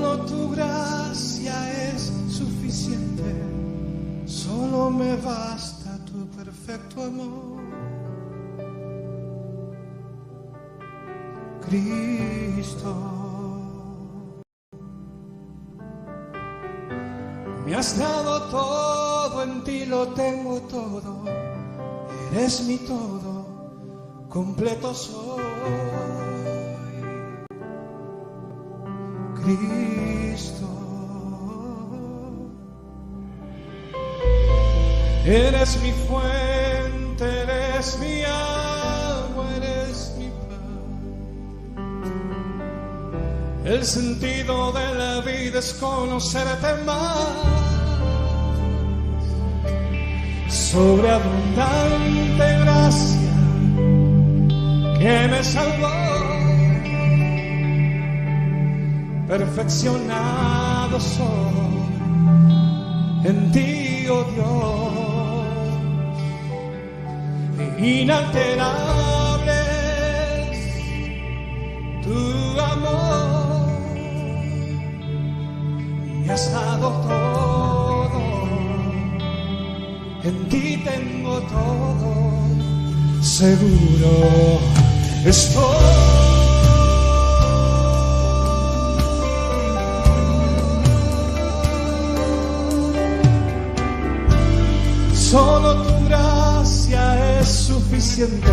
Solo tu gracia es suficiente, solo me basta tu perfecto amor. Cristo, me has dado todo, en ti lo tengo todo, eres mi todo, completo soy. Cristo, eres mi fuente, eres mi agua, eres mi pan. El sentido de la vida es conocerte más. Sobreabundante gracia que me salvó. Perfeccionado soy en ti, oh Dios, inalterable es tu amor. Me has dado todo, en ti tengo todo, seguro estoy. Solo tu gracia es suficiente,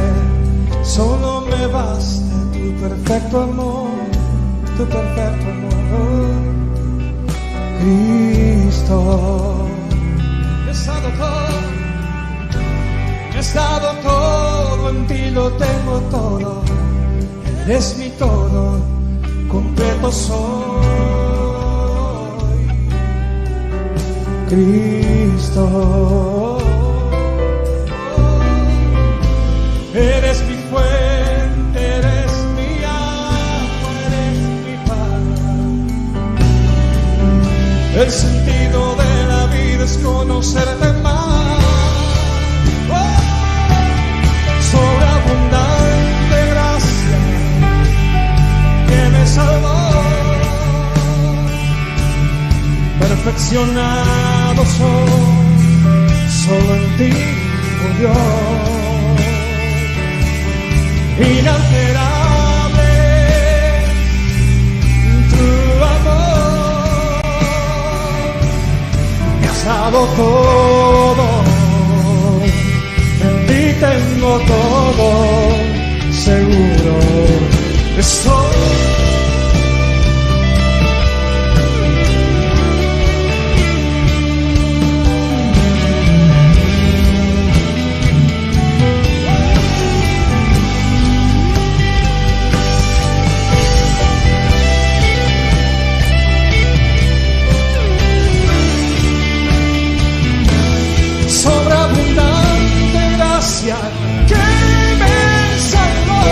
solo me basta tu perfecto amor, tu perfecto amor. Cristo, me has dado todo, me has dado todo, en ti lo tengo todo, eres mi todo, completo soy. Cristo, eres mi fuente, eres mi agua, eres mi pan. El sentido de la vida es conocerte más. Oh, sobreabundante gracia que me salvó. Perfeccionado soy, solo en ti, oh Dios. Inalterable tu amor, me has dado todo, en ti tengo todo, seguro estoy. Que me salvó,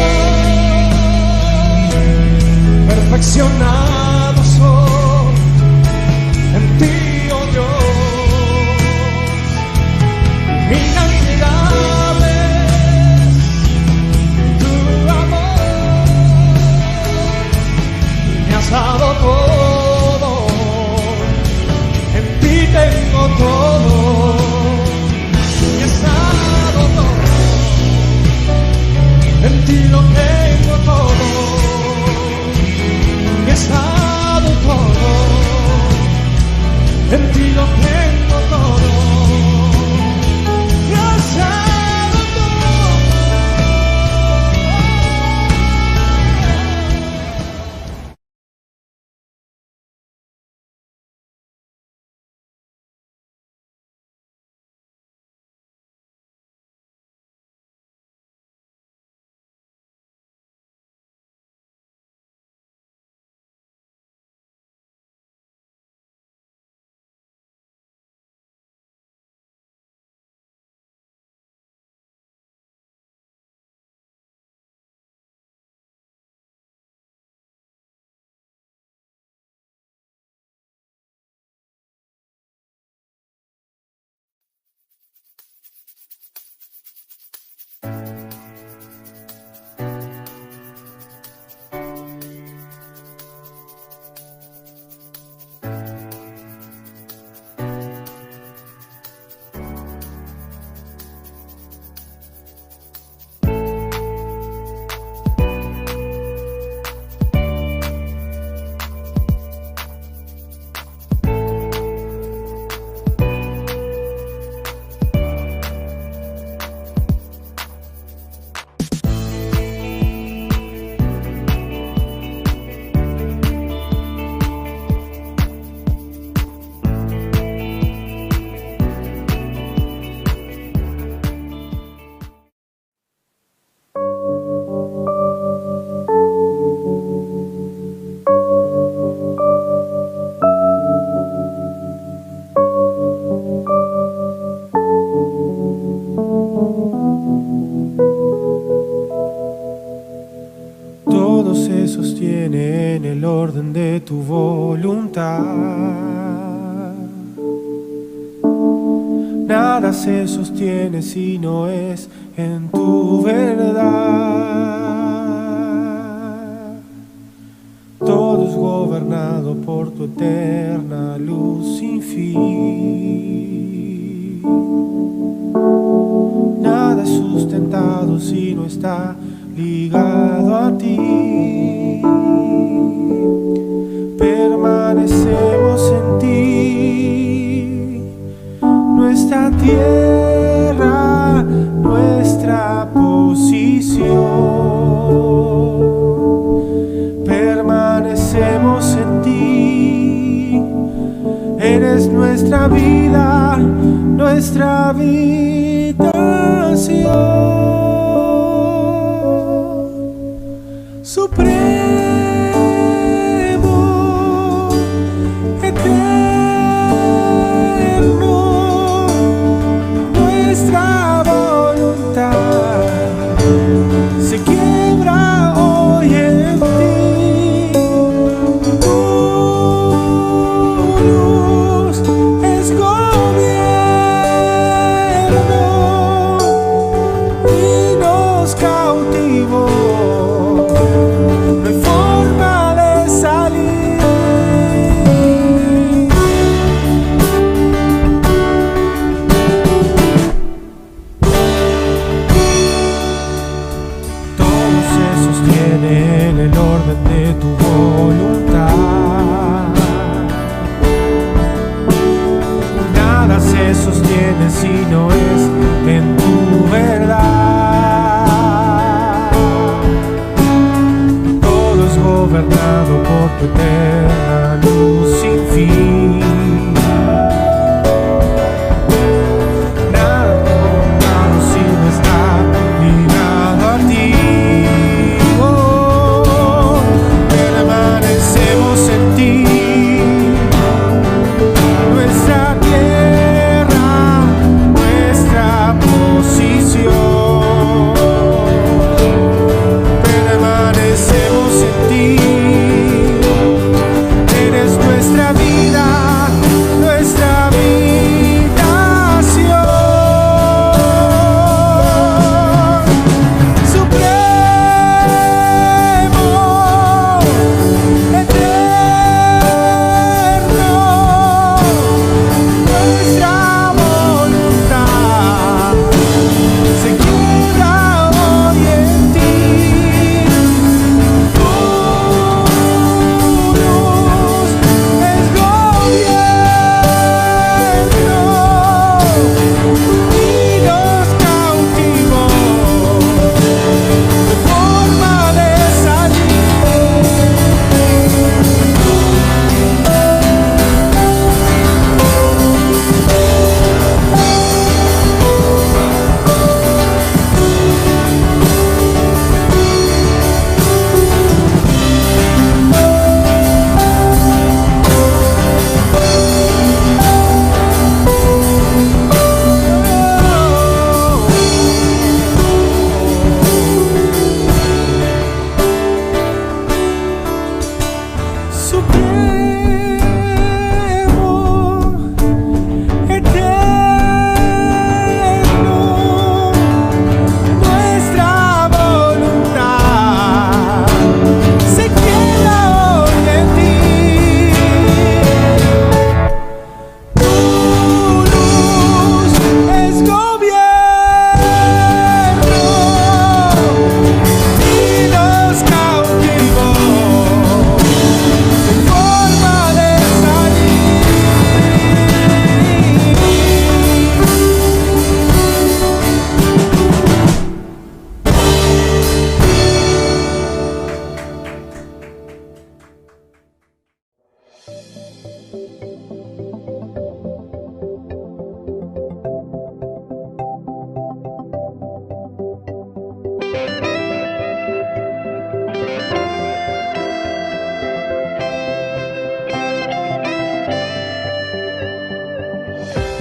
voluntad. Nada se sostiene si no es en tu verdad. Todo es gobernado por tu eterna luz sin fin. Nada es sustentado si no está ligado a ti. Permanecemos en ti, nuestra tierra, nuestra posición. Permanecemos en ti, eres nuestra vida, nuestra habitación. Supremo, eterno, nuestra voluntad se quiebra hoy en ti. Tu luz es gobierno y nos cautivó. En el orden de tu voluntad, nada se sostiene si no es en tu verdad. Todo es gobernado por tu eterna luz sin fin. Nada gobernado si no está ligado a ti. Permanecemos en ti, nuestra tierra, nuestra posición. Permanecemos en ti, eres nuestra vida, nuestra habitación.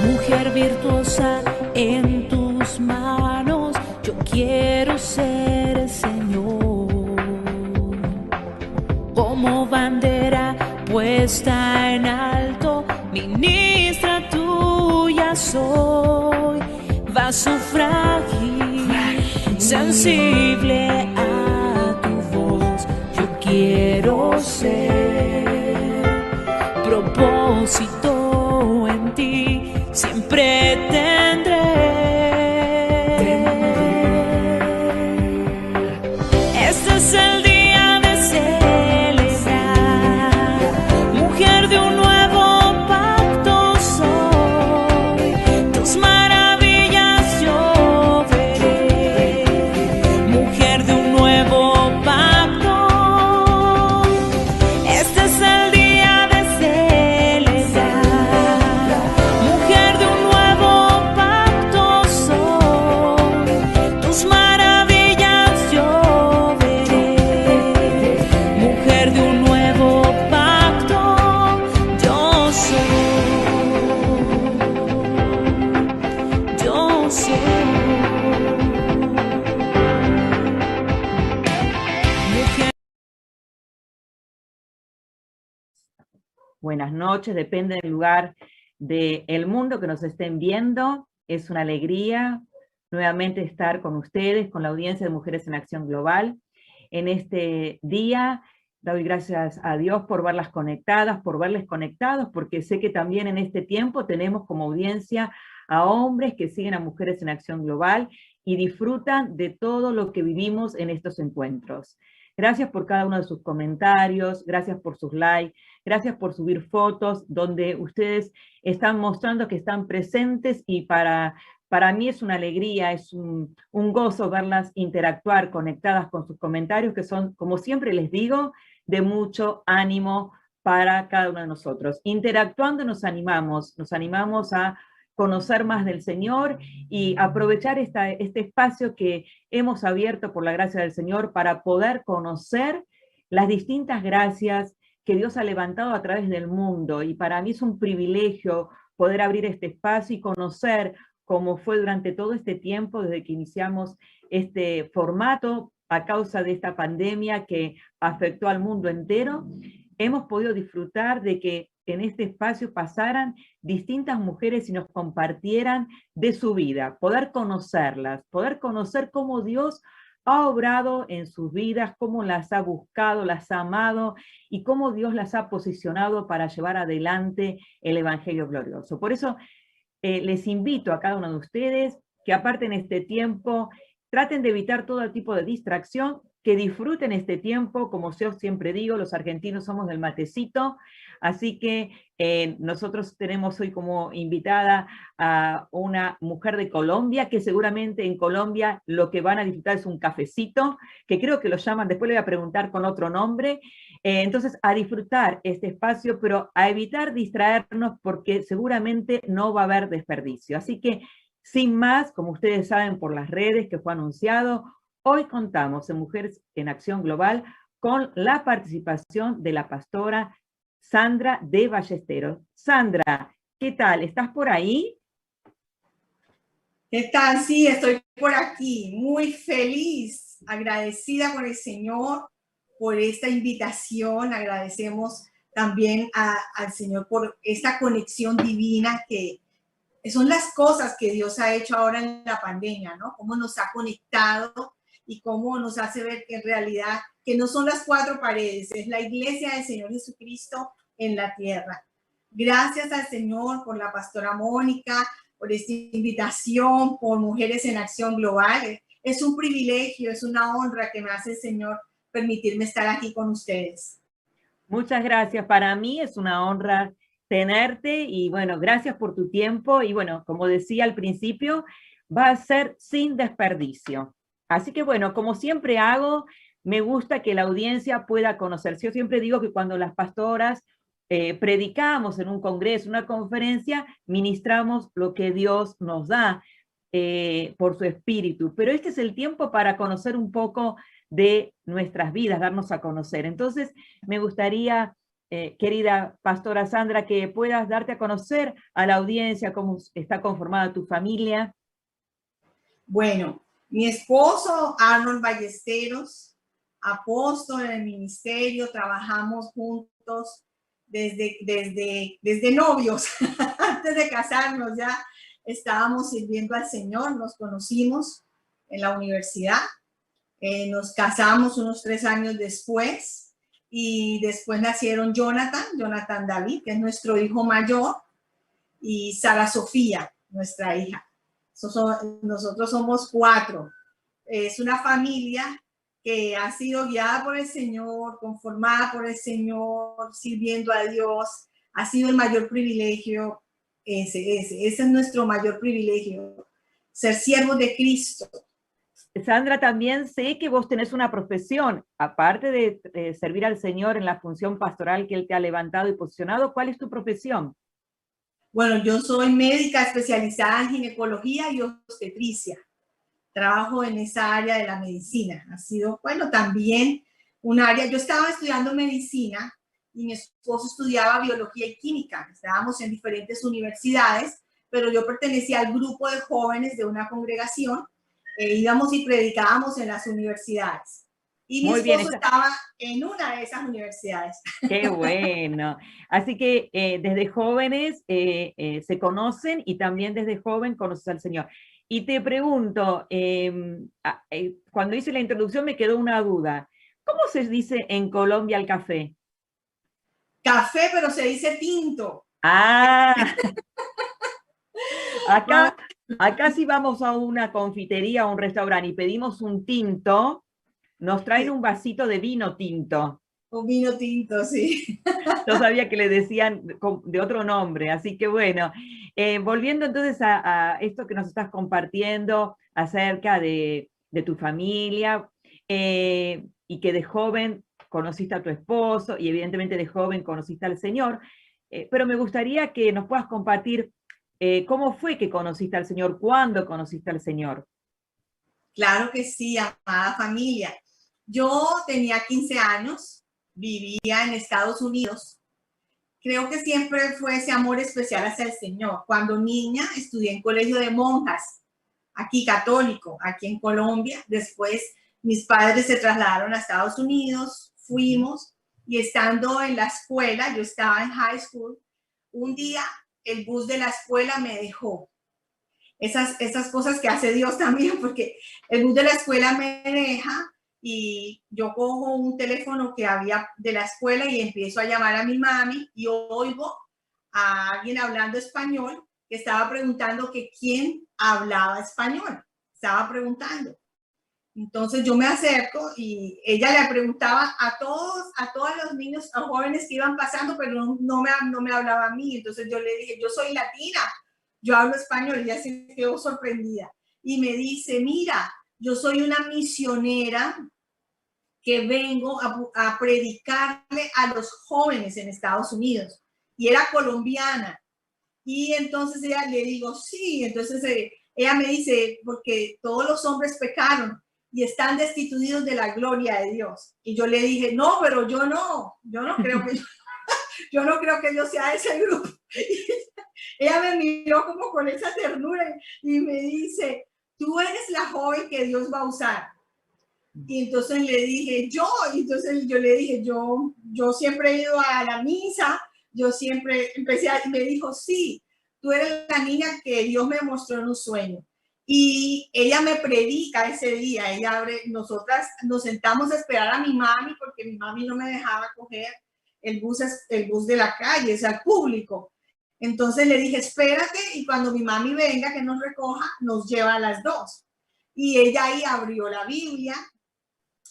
Mujer virtuosa en tus manos, yo quiero ser, Señor. Como bandera puedo está en alto, ministra tuya soy, vaso frágil, sensible a tu voz, yo quiero ser propósito en ti, siempre tendré. Este es el día de celebrar, mujer de un nuevo pacto soy, tus maravillas yo veré, mujer de un nuevo pacto. Este es el día de celebrar, mujer de un nuevo pacto soy, tus maravillas yo veré, mujer de un nuevo pacto yo soy, mujer. Buenas noches, depende del lugar del mundo que nos estén viendo. Es una alegría nuevamente estar con ustedes, con la audiencia de Mujeres en Acción Global. En este día doy gracias a Dios por verlas conectadas, por verles conectados, porque sé que también en este tiempo tenemos como audiencia a hombres que siguen a Mujeres en Acción Global y disfrutan de todo lo que vivimos en estos encuentros. Gracias por cada uno de sus comentarios, gracias por sus likes, gracias por subir fotos donde ustedes están mostrando que están presentes, y para mí es una alegría, es un gozo verlas interactuar, conectadas con sus comentarios, que son, como siempre les digo, de mucho ánimo para cada uno de nosotros. Interactuando nos animamos a conocer más del Señor y aprovechar este espacio que hemos abierto por la gracia del Señor para poder conocer las distintas gracias que Dios ha levantado a través del mundo. Y para mí es un privilegio poder abrir este espacio y conocer cómo fue durante todo este tiempo, desde que iniciamos este formato a causa de esta pandemia que afectó al mundo entero. Hemos podido disfrutar de que en este espacio pasaran distintas mujeres y nos compartieran de su vida, poder conocerlas, poder conocer cómo Dios ha obrado en sus vidas, cómo las ha buscado, las ha amado y cómo Dios las ha posicionado para llevar adelante el Evangelio glorioso. Por eso les invito a cada uno de ustedes que aparten este tiempo, traten de evitar todo tipo de distracción, que disfruten este tiempo. Como yo siempre digo, los argentinos somos del matecito, así que nosotros tenemos hoy como invitada a una mujer de Colombia, que seguramente en Colombia lo que van a disfrutar es un cafecito, que creo que lo llaman, después le voy a preguntar con otro nombre. Entonces, a disfrutar este espacio, pero a evitar distraernos, porque seguramente no va a haber desperdicio. Así que, sin más, como ustedes saben por las redes que fue anunciado, hoy contamos en Mujeres en Acción Global con la participación de la pastora Sandra de Ballesteros. Sandra, ¿qué tal? ¿Estás por ahí? ¿Qué tal? Sí, estoy por aquí, muy feliz, agradecida con el Señor por esta invitación. Agradecemos también al Señor por esta conexión divina, que son las cosas que Dios ha hecho ahora en la pandemia, ¿no? Cómo nos ha conectado y cómo nos hace ver que en realidad que no son las cuatro paredes, es la iglesia del Señor Jesucristo en la tierra. Gracias al Señor por la pastora Mónica, por esta invitación, por Mujeres en Acción Global. Es un privilegio, es una honra que me hace el Señor permitirme estar aquí con ustedes. Muchas gracias. Para mí es una honra tenerte y bueno, gracias por tu tiempo. Y bueno, como decía al principio, va a ser sin desperdicio. Así que bueno, como siempre hago, me gusta que la audiencia pueda conocer. Yo siempre digo que cuando las pastoras predicamos en un congreso, una conferencia, ministramos lo que Dios nos da por su espíritu. Pero este es el tiempo para conocer un poco de nuestras vidas, darnos a conocer. Entonces, me gustaría, querida pastora Sandra, que puedas darte a conocer a la audiencia cómo está conformada tu familia. Bueno, mi esposo, Arnold Ballesteros, apóstol en el ministerio, trabajamos juntos desde novios, antes de casarnos ya estábamos sirviendo al Señor, nos conocimos en la universidad, nos casamos unos 3 años después y después nacieron Jonathan David, que es nuestro hijo mayor, y Sara Sofía, nuestra hija. Nosotros somos 4. Es una familia que ha sido guiada por el Señor, conformada por el Señor, sirviendo a Dios. Ha sido el mayor privilegio, ese es nuestro mayor privilegio, ser siervos de Cristo. Sandra, también sé que vos tenés una profesión, aparte de servir al Señor en la función pastoral que Él te ha levantado y posicionado. ¿Cuál es tu profesión? Bueno, yo soy médica especializada en ginecología y obstetricia. Trabajo en esa área de la medicina. Ha sido, bueno, también un área. Yo estaba estudiando medicina y mi esposo estudiaba biología y química. Estábamos en diferentes universidades, pero yo pertenecía al grupo de jóvenes de una congregación. Íbamos y predicábamos en las universidades. Y mi esposo estaba en una de esas universidades. ¡Qué bueno! Así que desde jóvenes se conocen y también desde joven conoces al Señor. Y te pregunto, cuando hice la introducción me quedó una duda. ¿Cómo se dice en Colombia el café? Café, pero se dice tinto. ¡Ah! Acá si vamos a una confitería o un restaurante y pedimos un tinto, nos traen un vasito de vino tinto. Un vino tinto, sí. Yo sabía que le decían de otro nombre, así que bueno. Volviendo entonces a esto que nos estás compartiendo acerca de tu familia, y que de joven conociste a tu esposo, y evidentemente de joven conociste al Señor, pero me gustaría que nos puedas compartir cómo fue que conociste al Señor, cuándo conociste al Señor. Claro que sí, amada familia. Yo tenía 15 años, vivía en Estados Unidos. Creo que siempre fue ese amor especial hacia el Señor. Cuando niña estudié en colegio de monjas, aquí católico, aquí en Colombia. Después mis padres se trasladaron a Estados Unidos, fuimos, y estando en la escuela, yo estaba en high school, un día el bus de la escuela me dejó. Esas cosas que hace Dios también, porque el bus de la escuela me deja y yo cojo un teléfono que había de la escuela y empiezo a llamar a mi mami y oigo a alguien hablando español que estaba preguntando que quién hablaba español. Estaba preguntando. Entonces yo me acerco y ella le preguntaba a todos los niños, a jóvenes que iban pasando, pero no me hablaba a mí. Entonces yo le dije, yo soy latina, yo hablo español, y ella se quedó sorprendida. Y me dice, mira, yo soy una misionera que vengo a predicarle a los jóvenes en Estados Unidos. Y era colombiana. Y entonces ella le digo, sí. Entonces ella me dice, porque todos los hombres pecaron y están destituidos de la gloria de Dios. Y yo le dije, no, pero yo no creo que yo no creo que yo sea de ese grupo. Y ella me miró como con esa ternura y me dice, tú eres la joven que Dios va a usar. Y entonces le dije, entonces yo le dije, yo siempre he ido a la misa, yo siempre y me dijo, sí, tú eres la niña que Dios me mostró en un sueño. Y ella me predica ese día. Nosotras nos sentamos a esperar a mi mami porque mi mami no me dejaba coger el bus de la calle, es al público. Entonces le dije, espérate, y cuando mi mami venga que nos recoja, nos lleva a las 2. Y ella ahí abrió la Biblia,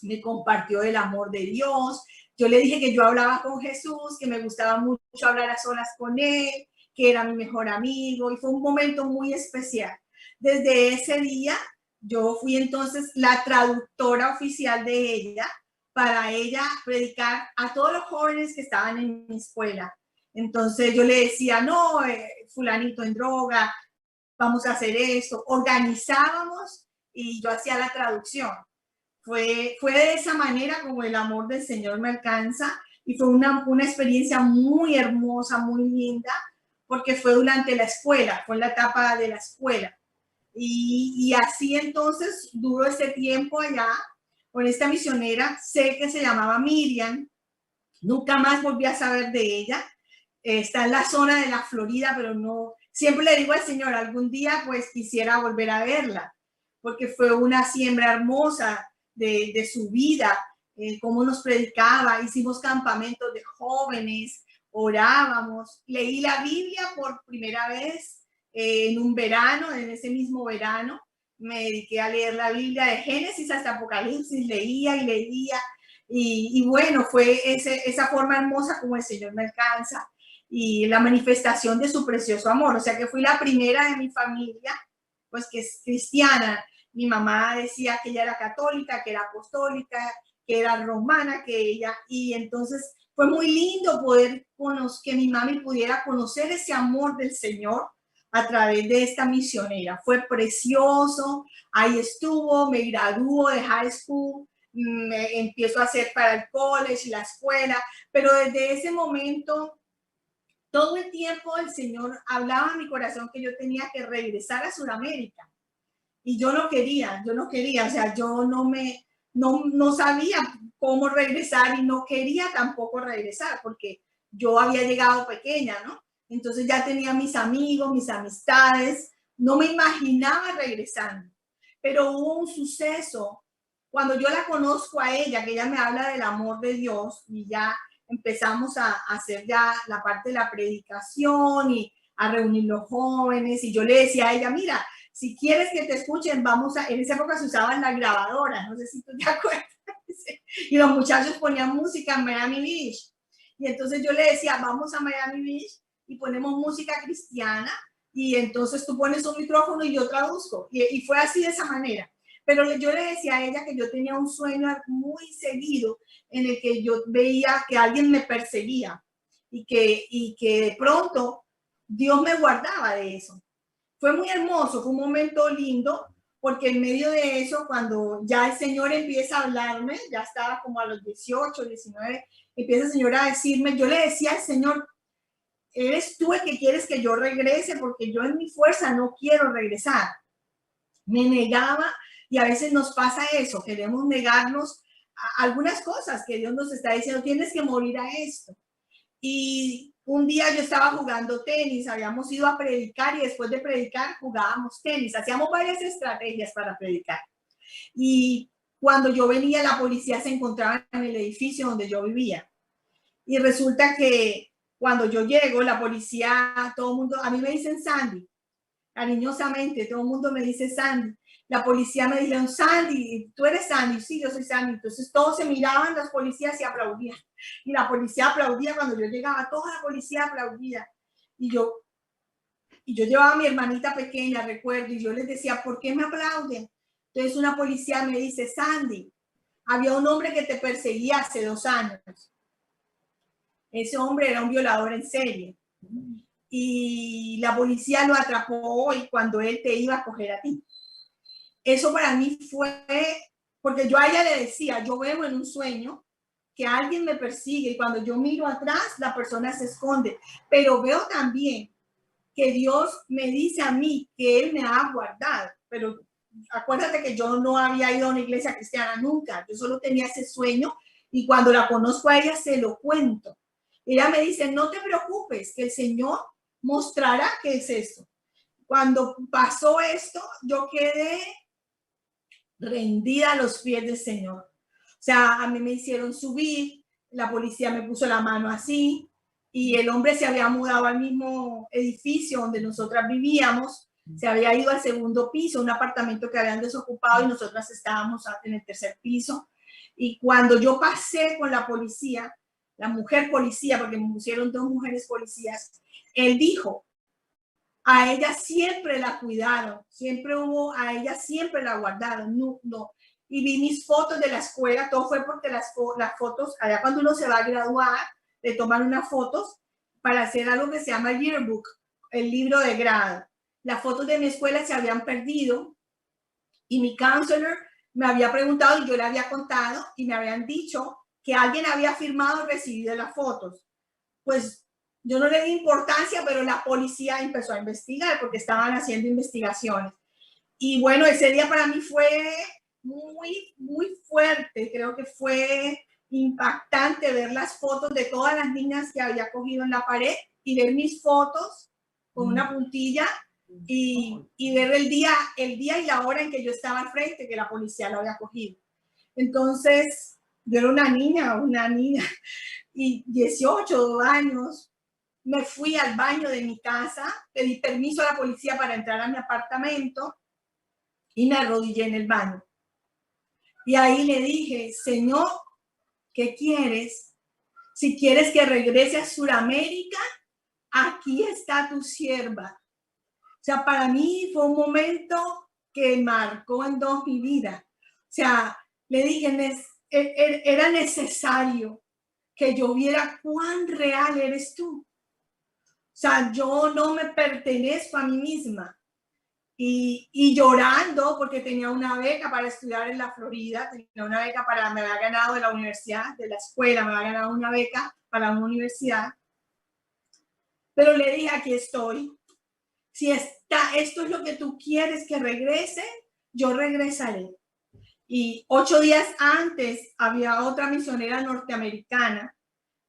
me compartió el amor de Dios. Yo le dije que yo hablaba con Jesús, que me gustaba mucho hablar a solas con él, que era mi mejor amigo, y fue un momento muy especial. Desde ese día, yo fui entonces la traductora oficial de ella, para ella predicar a todos los jóvenes que estaban en mi escuela. Entonces yo le decía, no, fulanito en droga, vamos a hacer esto. Organizábamos y yo hacía la traducción. Fue de esa manera como el amor del Señor me alcanza, y fue una experiencia muy hermosa, muy linda, porque fue durante la escuela, fue en la etapa de la escuela. Y así entonces duró ese tiempo allá con esta misionera. Sé que se llamaba Miriam, nunca más volví a saber de ella, está en la zona de la Florida, pero no, siempre le digo al Señor, algún día pues quisiera volver a verla, porque fue una siembra hermosa de su vida, cómo nos predicaba, hicimos campamentos de jóvenes, orábamos, leí la Biblia por primera vez en un verano, en ese mismo verano, me dediqué a leer la Biblia de Génesis hasta Apocalipsis, leía y leía, y bueno, fue esa forma hermosa como el Señor me alcanza y la manifestación de su precioso amor. O sea que fui la primera de mi familia, pues que es cristiana. Mi mamá decía que ella era católica, que era apostólica, que era romana, que ella, y entonces fue muy lindo poder que mi mami pudiera conocer ese amor del Señor a través de esta misionera. Fue precioso, ahí estuvo, me graduó de high school, me empiezo a hacer para el college y la escuela, pero desde ese momento todo el tiempo el Señor hablaba en mi corazón que yo tenía que regresar a Sudamérica. Y yo no quería, o sea, yo no sabía cómo regresar y no quería tampoco regresar porque yo había llegado pequeña, ¿no? Entonces ya tenía mis amigos, mis amistades, no me imaginaba regresando. Pero hubo un suceso, cuando yo la conozco a ella, que ella me habla del amor de Dios y ya empezamos a hacer ya la parte de la predicación y a reunir los jóvenes y yo le decía a ella, mira, si quieres que te escuchen, en esa época se usaban las grabadoras, no sé si tú te acuerdas, y los muchachos ponían música en Miami Beach, y entonces yo le decía, vamos a Miami Beach y ponemos música cristiana, y entonces tú pones un micrófono y yo traduzco, y fue así de esa manera. Pero yo le decía a ella que yo tenía un sueño muy seguido en el que yo veía que alguien me perseguía y que de pronto Dios me guardaba de eso. Fue muy hermoso, fue un momento lindo, porque en medio de eso, cuando ya el Señor empieza a hablarme, ya estaba como a los 18, 19, empieza el Señor a decirme, yo le decía al Señor, eres tú el que quieres que yo regrese, porque yo en mi fuerza no quiero regresar. Me negaba. Y a veces nos pasa eso, queremos negarnos a algunas cosas que Dios nos está diciendo, tienes que morir a esto. Y un día yo estaba jugando tenis, habíamos ido a predicar y después de predicar jugábamos tenis, hacíamos varias estrategias para predicar. Y cuando yo venía, la policía se encontraba en el edificio donde yo vivía. Y resulta que cuando yo llego, la policía, todo el mundo, a mí me dicen Sandy, cariñosamente, todo el mundo me dice Sandy. La policía me dijeron, Sandy, ¿tú eres Sandy? Sí, yo soy Sandy. Entonces todos se miraban, las policías y aplaudían. Y la policía aplaudía cuando yo llegaba, toda la policía aplaudía. Y yo llevaba a mi hermanita pequeña, recuerdo, y yo les decía, ¿por qué me aplauden? Entonces una policía me dice, Sandy, había un hombre que te perseguía hace 2 años. Ese hombre era un violador en serie. Y la policía lo atrapó hoy cuando él te iba a coger a ti. Eso para mí fue, porque yo a ella le decía, yo veo en un sueño que alguien me persigue y cuando yo miro atrás, la persona se esconde. Pero veo también que Dios me dice a mí que Él me ha guardado. Pero acuérdate que yo no había ido a una iglesia cristiana nunca. Yo solo tenía ese sueño y cuando la conozco a ella se lo cuento. Ella me dice, no te preocupes, que el Señor mostrará qué es esto. Cuando pasó esto, yo quedé rendida a los pies del Señor. O sea, a mí me hicieron subir, la policía me puso la mano así y el hombre se había mudado al mismo edificio donde nosotras vivíamos, se había ido al 2º piso, un apartamento que habían desocupado y nosotras estábamos en el 3er piso. Y cuando yo pasé con la policía, la mujer policía, porque me pusieron 2 mujeres policías, él dijo, a ella siempre la cuidaron, a ella siempre la guardaron, no. Y vi mis fotos de la escuela, todo fue porque las fotos, allá cuando uno se va a graduar, le toman unas fotos para hacer algo que se llama yearbook, el libro de grado. Las fotos de mi escuela se habían perdido y mi counselor me había preguntado y yo le había contado y me habían dicho que alguien había firmado y recibido las fotos. Pues yo no le di importancia, pero la policía empezó a investigar porque estaban haciendo investigaciones. Y bueno, ese día para mí fue muy, muy fuerte. Creo que fue impactante ver las fotos de todas las niñas que había cogido en la pared y ver mis fotos con una puntilla y ver el día y la hora en que yo estaba al frente, que la policía lo había cogido. Entonces, yo era una niña y 18 años, me fui al baño de mi casa, pedí permiso a la policía para entrar a mi apartamento y me arrodillé en el baño. Y ahí le dije, Señor, ¿qué quieres? Si quieres que regrese a Sudamérica, aquí está tu sierva. O sea, para mí fue un momento que marcó en dos mi vida. O sea, le dije, era necesario que yo viera cuán real eres tú. O sea, yo no me pertenezco a mí misma. Y llorando porque tenía una beca para estudiar en la Florida, tenía una beca me había ganado de la universidad, de la escuela, me había ganado una beca para una universidad. Pero le dije, aquí estoy. Si esto es lo que tú quieres que regrese, yo regresaré. Y 8 días antes había otra misionera norteamericana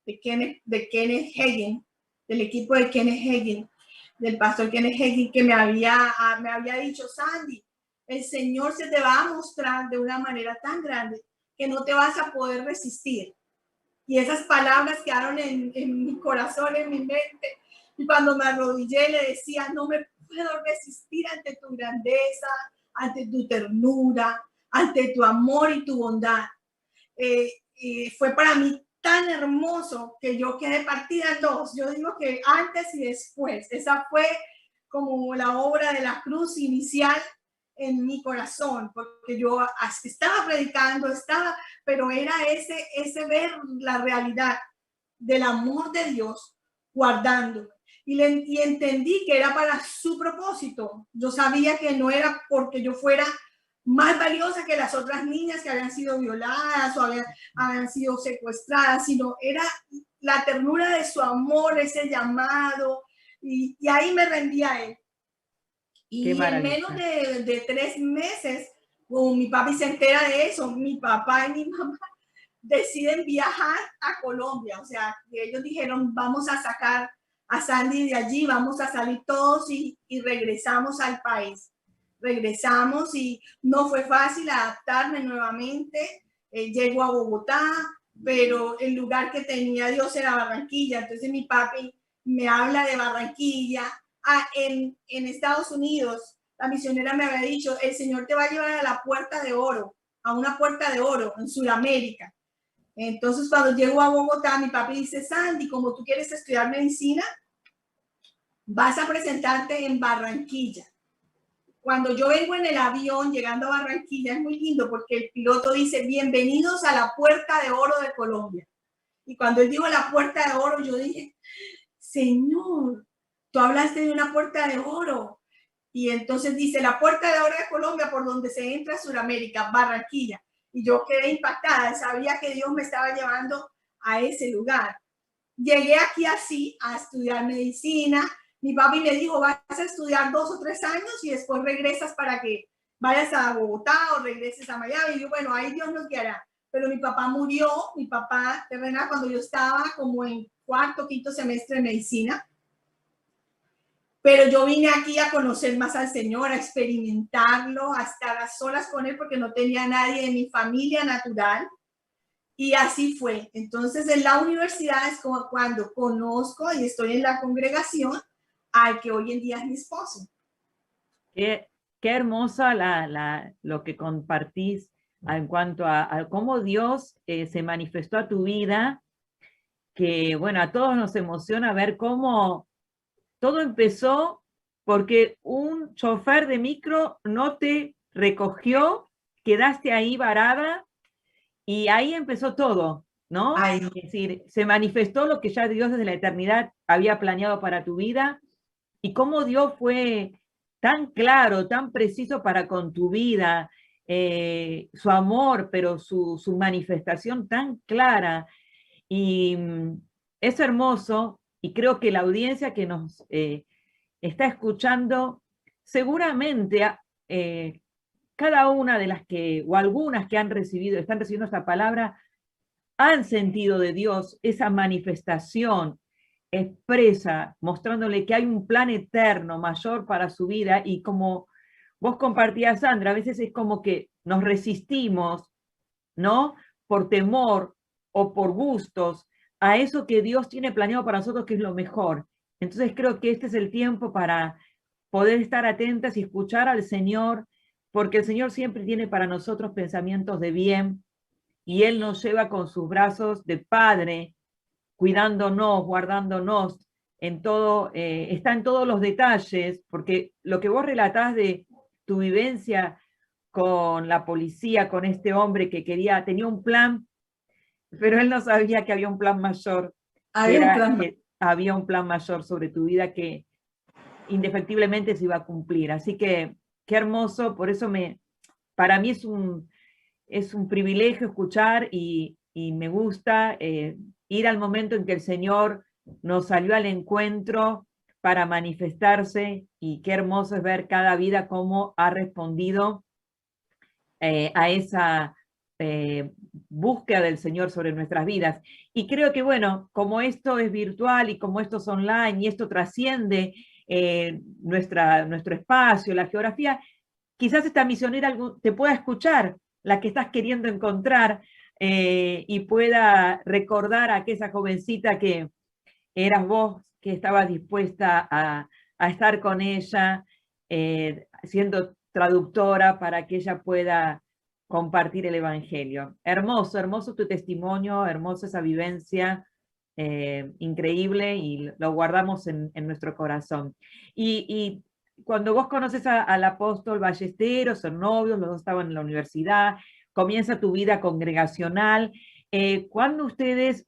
de Kenneth Hagin, del equipo de Kenneth Hagin, del pastor Kenneth Hagin, que me había dicho, Sandy, el Señor se te va a mostrar de una manera tan grande que no te vas a poder resistir. Y esas palabras quedaron en mi corazón, en mi mente. Y cuando me arrodillé le decía, no me puedo resistir ante tu grandeza, ante tu ternura, ante tu amor y tu bondad. Y fue para mí tan hermoso que yo quedé partida en dos. Yo digo que antes y después. Esa fue como la obra de la cruz inicial en mi corazón, porque yo estaba predicando, pero era ese ver la realidad del amor de Dios guardando. Y entendí que era para su propósito. Yo sabía que no era porque yo fuera más valiosa que las otras niñas que habían sido violadas o habían sido secuestradas, sino era la ternura de su amor, ese llamado, y ahí me rendí a él. Y en menos de 3 meses, como mi papi se entera de eso, mi papá y mi mamá deciden viajar a Colombia. O sea, ellos dijeron, vamos a sacar a Sandy de allí, vamos a salir todos y regresamos al país. Regresamos y no fue fácil adaptarme nuevamente. Llego a Bogotá, pero el lugar que tenía Dios era Barranquilla. Entonces mi papi me habla de Barranquilla. En Estados Unidos, la misionera me había dicho, el Señor te va a llevar a la Puerta de Oro, a una Puerta de Oro en Sudamérica. Entonces cuando llego a Bogotá, mi papi dice, Sandy, como tú quieres estudiar medicina, vas a presentarte en Barranquilla. Cuando yo vengo en el avión llegando a Barranquilla, es muy lindo porque el piloto dice, bienvenidos a la Puerta de Oro de Colombia. Y cuando él dijo la Puerta de Oro, yo dije, Señor, tú hablaste de una puerta de oro. Y entonces dice, la Puerta de Oro de Colombia, por donde se entra a Sudamérica, Barranquilla. Y yo quedé impactada, sabía que Dios me estaba llevando a ese lugar. Llegué aquí así a estudiar medicina. Mi papi me dijo, vas a estudiar 2 o 3 años y después regresas para que vayas a Bogotá o regreses a Miami. Y yo, bueno, ahí Dios nos guiará. Pero mi papá murió, mi papá terrenal, cuando yo estaba como en 4º, 5º semestre de medicina. Pero yo vine aquí a conocer más al Señor, a experimentarlo, a estar a solas con Él porque no tenía nadie de mi familia natural. Y así fue. Entonces en la universidad es como cuando conozco y estoy en la congregación al que hoy en día es mi esposo. Qué hermosa lo que compartís en cuanto a cómo Dios se manifestó a tu vida, que bueno, a todos nos emociona ver cómo todo empezó porque un chofer de micro no te recogió, quedaste ahí varada y ahí empezó todo, ¿no? Ay. Es decir, se manifestó lo que ya Dios desde la eternidad había planeado para tu vida y cómo Dios fue tan claro, tan preciso para con tu vida, su amor, pero su manifestación tan clara. Y es hermoso, y creo que la audiencia que nos está escuchando, seguramente cada una de las que, o algunas que están recibiendo esta palabra, han sentido de Dios esa manifestación expresa, mostrándole que hay un plan eterno mayor para su vida, y como vos compartías, Sandra, a veces es como que nos resistimos, ¿no? Por temor o por gustos a eso que Dios tiene planeado para nosotros, que es lo mejor. Entonces creo que este es el tiempo para poder estar atentas y escuchar al Señor, porque el Señor siempre tiene para nosotros pensamientos de bien, y Él nos lleva con sus brazos de Padre, cuidándonos, guardándonos, en todo, está en todos los detalles, porque lo que vos relatás de tu vivencia con la policía, con este hombre que tenía un plan, pero él no sabía que había un plan mayor, había un plan mayor sobre tu vida que indefectiblemente se iba a cumplir. Así que qué hermoso, por eso para mí es un privilegio escuchar, y me gusta ir al momento en que el Señor nos salió al encuentro para manifestarse, y qué hermoso es ver cada vida cómo ha respondido a esa búsqueda del Señor sobre nuestras vidas. Y creo que, bueno, como esto es virtual y como esto es online y esto trasciende nuestro espacio, la geografía, quizás esta misionera te pueda escuchar, la que estás queriendo encontrar, y pueda recordar a aquella jovencita que eras vos, que estabas dispuesta a estar con ella, siendo traductora para que ella pueda compartir el Evangelio. Hermoso, hermoso tu testimonio, hermosa esa vivencia, increíble, y lo guardamos en nuestro corazón. Y cuando vos conoces al apóstol Ballesteros, son novios, los dos estaban en la universidad, comienza tu vida congregacional. ¿Cuándo ustedes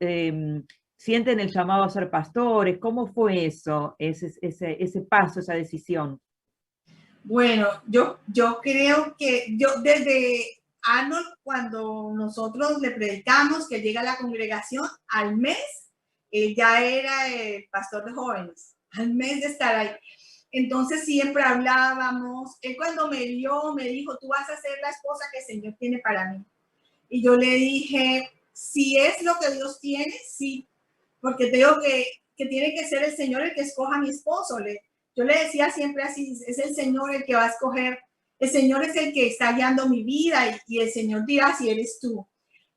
sienten el llamado a ser pastores? ¿Cómo fue eso, ese paso, esa decisión? Bueno, yo creo que desde Arnold, cuando nosotros le predicamos que llega a la congregación, al mes, él ya era el pastor de jóvenes, al mes de estar ahí. Entonces siempre hablábamos. Él cuando me vio me dijo: tú vas a ser la esposa que el Señor tiene para mí. Y yo le dije: si es lo que Dios tiene, sí, porque te digo que tiene que ser el Señor el que escoja a mi esposo. Yo le decía siempre así: es el Señor el que va a escoger, el Señor es el que está guiando mi vida, y el Señor dirá si eres tú.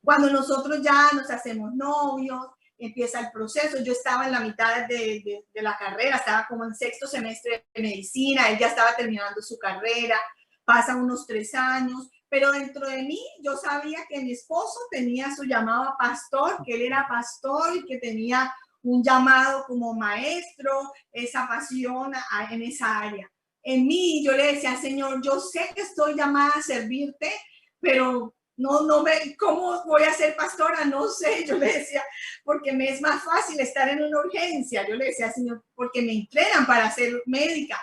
Cuando nosotros ya nos hacemos novios, empieza el proceso. Yo estaba en la mitad de la carrera, estaba como en 6º semestre de medicina, él ya estaba terminando su carrera, pasan unos 3 años, pero dentro de mí yo sabía que mi esposo tenía su llamado a pastor, que él era pastor y que tenía un llamado como maestro, esa pasión en esa área. En mí yo le decía: Señor, yo sé que estoy llamada a servirte, pero ¿cómo voy a ser pastora? No sé, yo le decía, porque me es más fácil estar en una urgencia. Yo le decía: Señor, porque me entrenan para ser médica.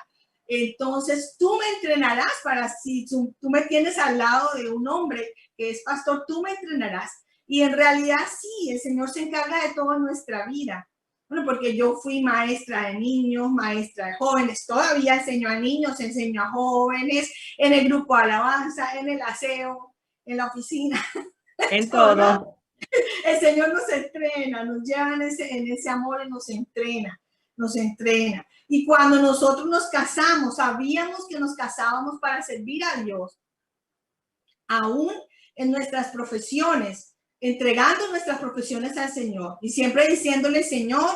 Entonces tú me entrenarás si tú me tienes al lado de un hombre que es pastor, tú me entrenarás. Y en realidad sí, el Señor se encarga de toda nuestra vida. Bueno, porque yo fui maestra de niños, maestra de jóvenes, todavía enseño a niños, enseño a jóvenes, en el grupo de alabanza, en el aseo, en la oficina. En todo. El Señor nos entrena, nos lleva en ese amor y nos entrena. Y cuando nosotros nos casamos, sabíamos que nos casábamos para servir a Dios, aún en nuestras profesiones, entregando nuestras profesiones al Señor y siempre diciéndole: Señor,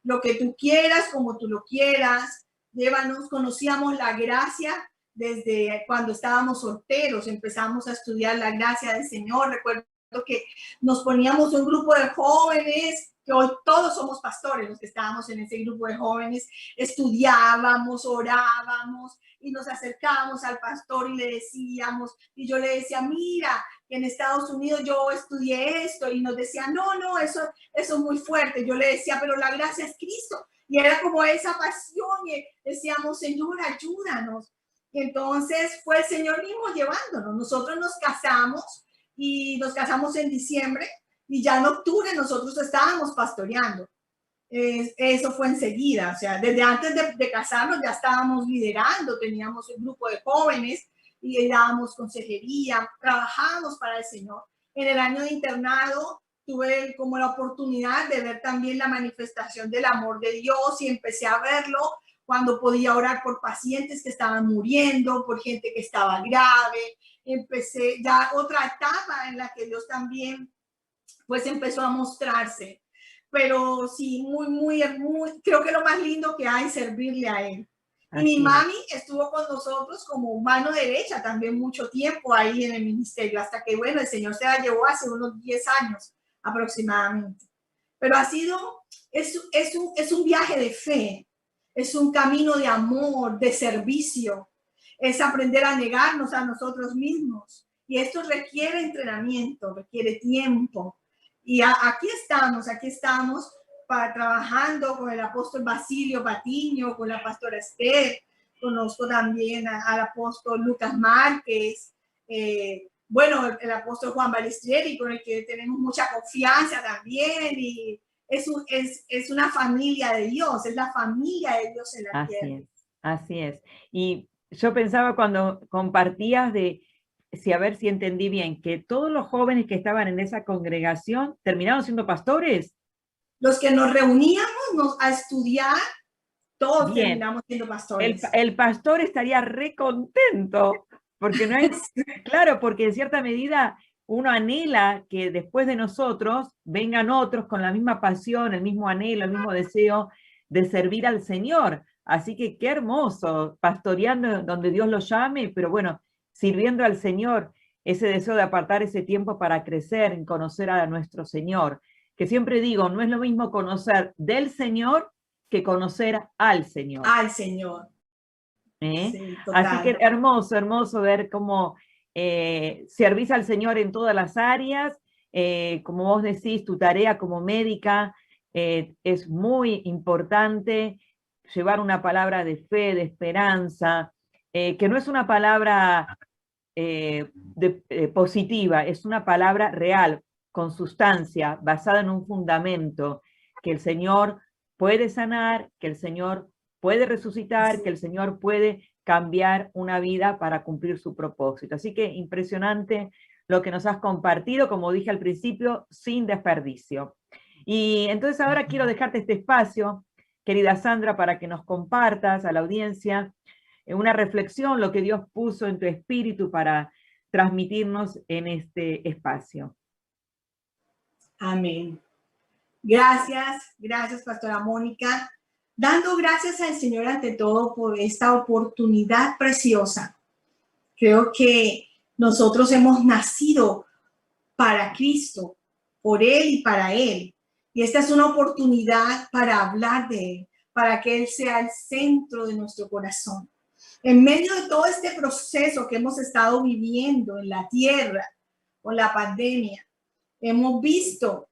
lo que tú quieras, como tú lo quieras, llévanos. Conocíamos la gracia desde cuando estábamos solteros, empezamos a estudiar la gracia del Señor. Recuerdo que nos poníamos un grupo de jóvenes, que hoy todos somos pastores, los que estábamos en ese grupo de jóvenes, estudiábamos, orábamos y nos acercábamos al pastor y le decíamos, y yo le decía: mira, que en Estados Unidos yo estudié esto, y nos decía: no, eso es muy fuerte. Yo le decía: pero la gracia es Cristo. Y era como esa pasión, y decíamos: Señor, ayúdanos. Y entonces fue el Señor mismo llevándonos. Nosotros nos casamos, y nos casamos en diciembre, y ya en octubre nosotros estábamos pastoreando. Eso fue enseguida, o sea, desde antes de casarnos ya estábamos liderando, teníamos un grupo de jóvenes y dábamos consejería, trabajábamos para el Señor. En el año de internado tuve como la oportunidad de ver también la manifestación del amor de Dios y empecé a verlo cuando podía orar por pacientes que estaban muriendo, por gente que estaba grave. Empecé ya otra etapa en la que Dios también pues empezó a mostrarse. Pero sí, muy, creo que lo más lindo que hay es servirle a Él. Y mi mami estuvo con nosotros como mano derecha también mucho tiempo ahí en el ministerio, hasta que, bueno, el Señor se la llevó hace unos 10 años aproximadamente. Pero ha sido, es un viaje de fe, es un camino de amor, de servicio, es aprender a negarnos a nosotros mismos. Y esto requiere entrenamiento, requiere tiempo. Y aquí estamos trabajando con el apóstol Basilio Patiño, con la pastora Esther, conozco también al apóstol Lucas Márquez, bueno, el apóstol Juan Balestrieri, con el que tenemos mucha confianza también, y es una familia de Dios, es la familia de Dios en la tierra. Así es. Y yo pensaba cuando compartías a ver si entendí bien, que todos los jóvenes que estaban en esa congregación terminaron siendo pastores. Los que nos reuníamos a estudiar, todos terminamos siendo pastores. El pastor estaría re contento, porque no es, claro, porque en cierta medida uno anhela que después de nosotros vengan otros con la misma pasión, el mismo anhelo, el mismo deseo de servir al Señor. Así que qué hermoso, pastoreando donde Dios lo llame, pero bueno, sirviendo al Señor, ese deseo de apartar ese tiempo para crecer en conocer a nuestro Señor. Que siempre digo, no es lo mismo conocer del Señor que conocer al Señor. Al Señor. Sí, así que hermoso, hermoso ver cómo servís al Señor en todas las áreas. Como vos decís, tu tarea como médica es muy importante, llevar una palabra de fe, de esperanza, que no es una palabra positiva, es una palabra real, con sustancia, basada en un fundamento, que el Señor puede sanar, que el Señor puede resucitar, que el Señor puede cambiar una vida para cumplir su propósito. Así que impresionante lo que nos has compartido, como dije al principio, sin desperdicio. Y entonces ahora quiero dejarte este espacio, querida Sandra, para que nos compartas a la audiencia una reflexión, lo que Dios puso en tu espíritu para transmitirnos en este espacio. Amén. Gracias, Pastora Mónica. Dando gracias al Señor ante todo por esta oportunidad preciosa. Creo que nosotros hemos nacido para Cristo, por Él y para Él. Y esta es una oportunidad para hablar de Él, para que Él sea el centro de nuestro corazón. En medio de todo este proceso que hemos estado viviendo en la tierra con la pandemia, hemos visto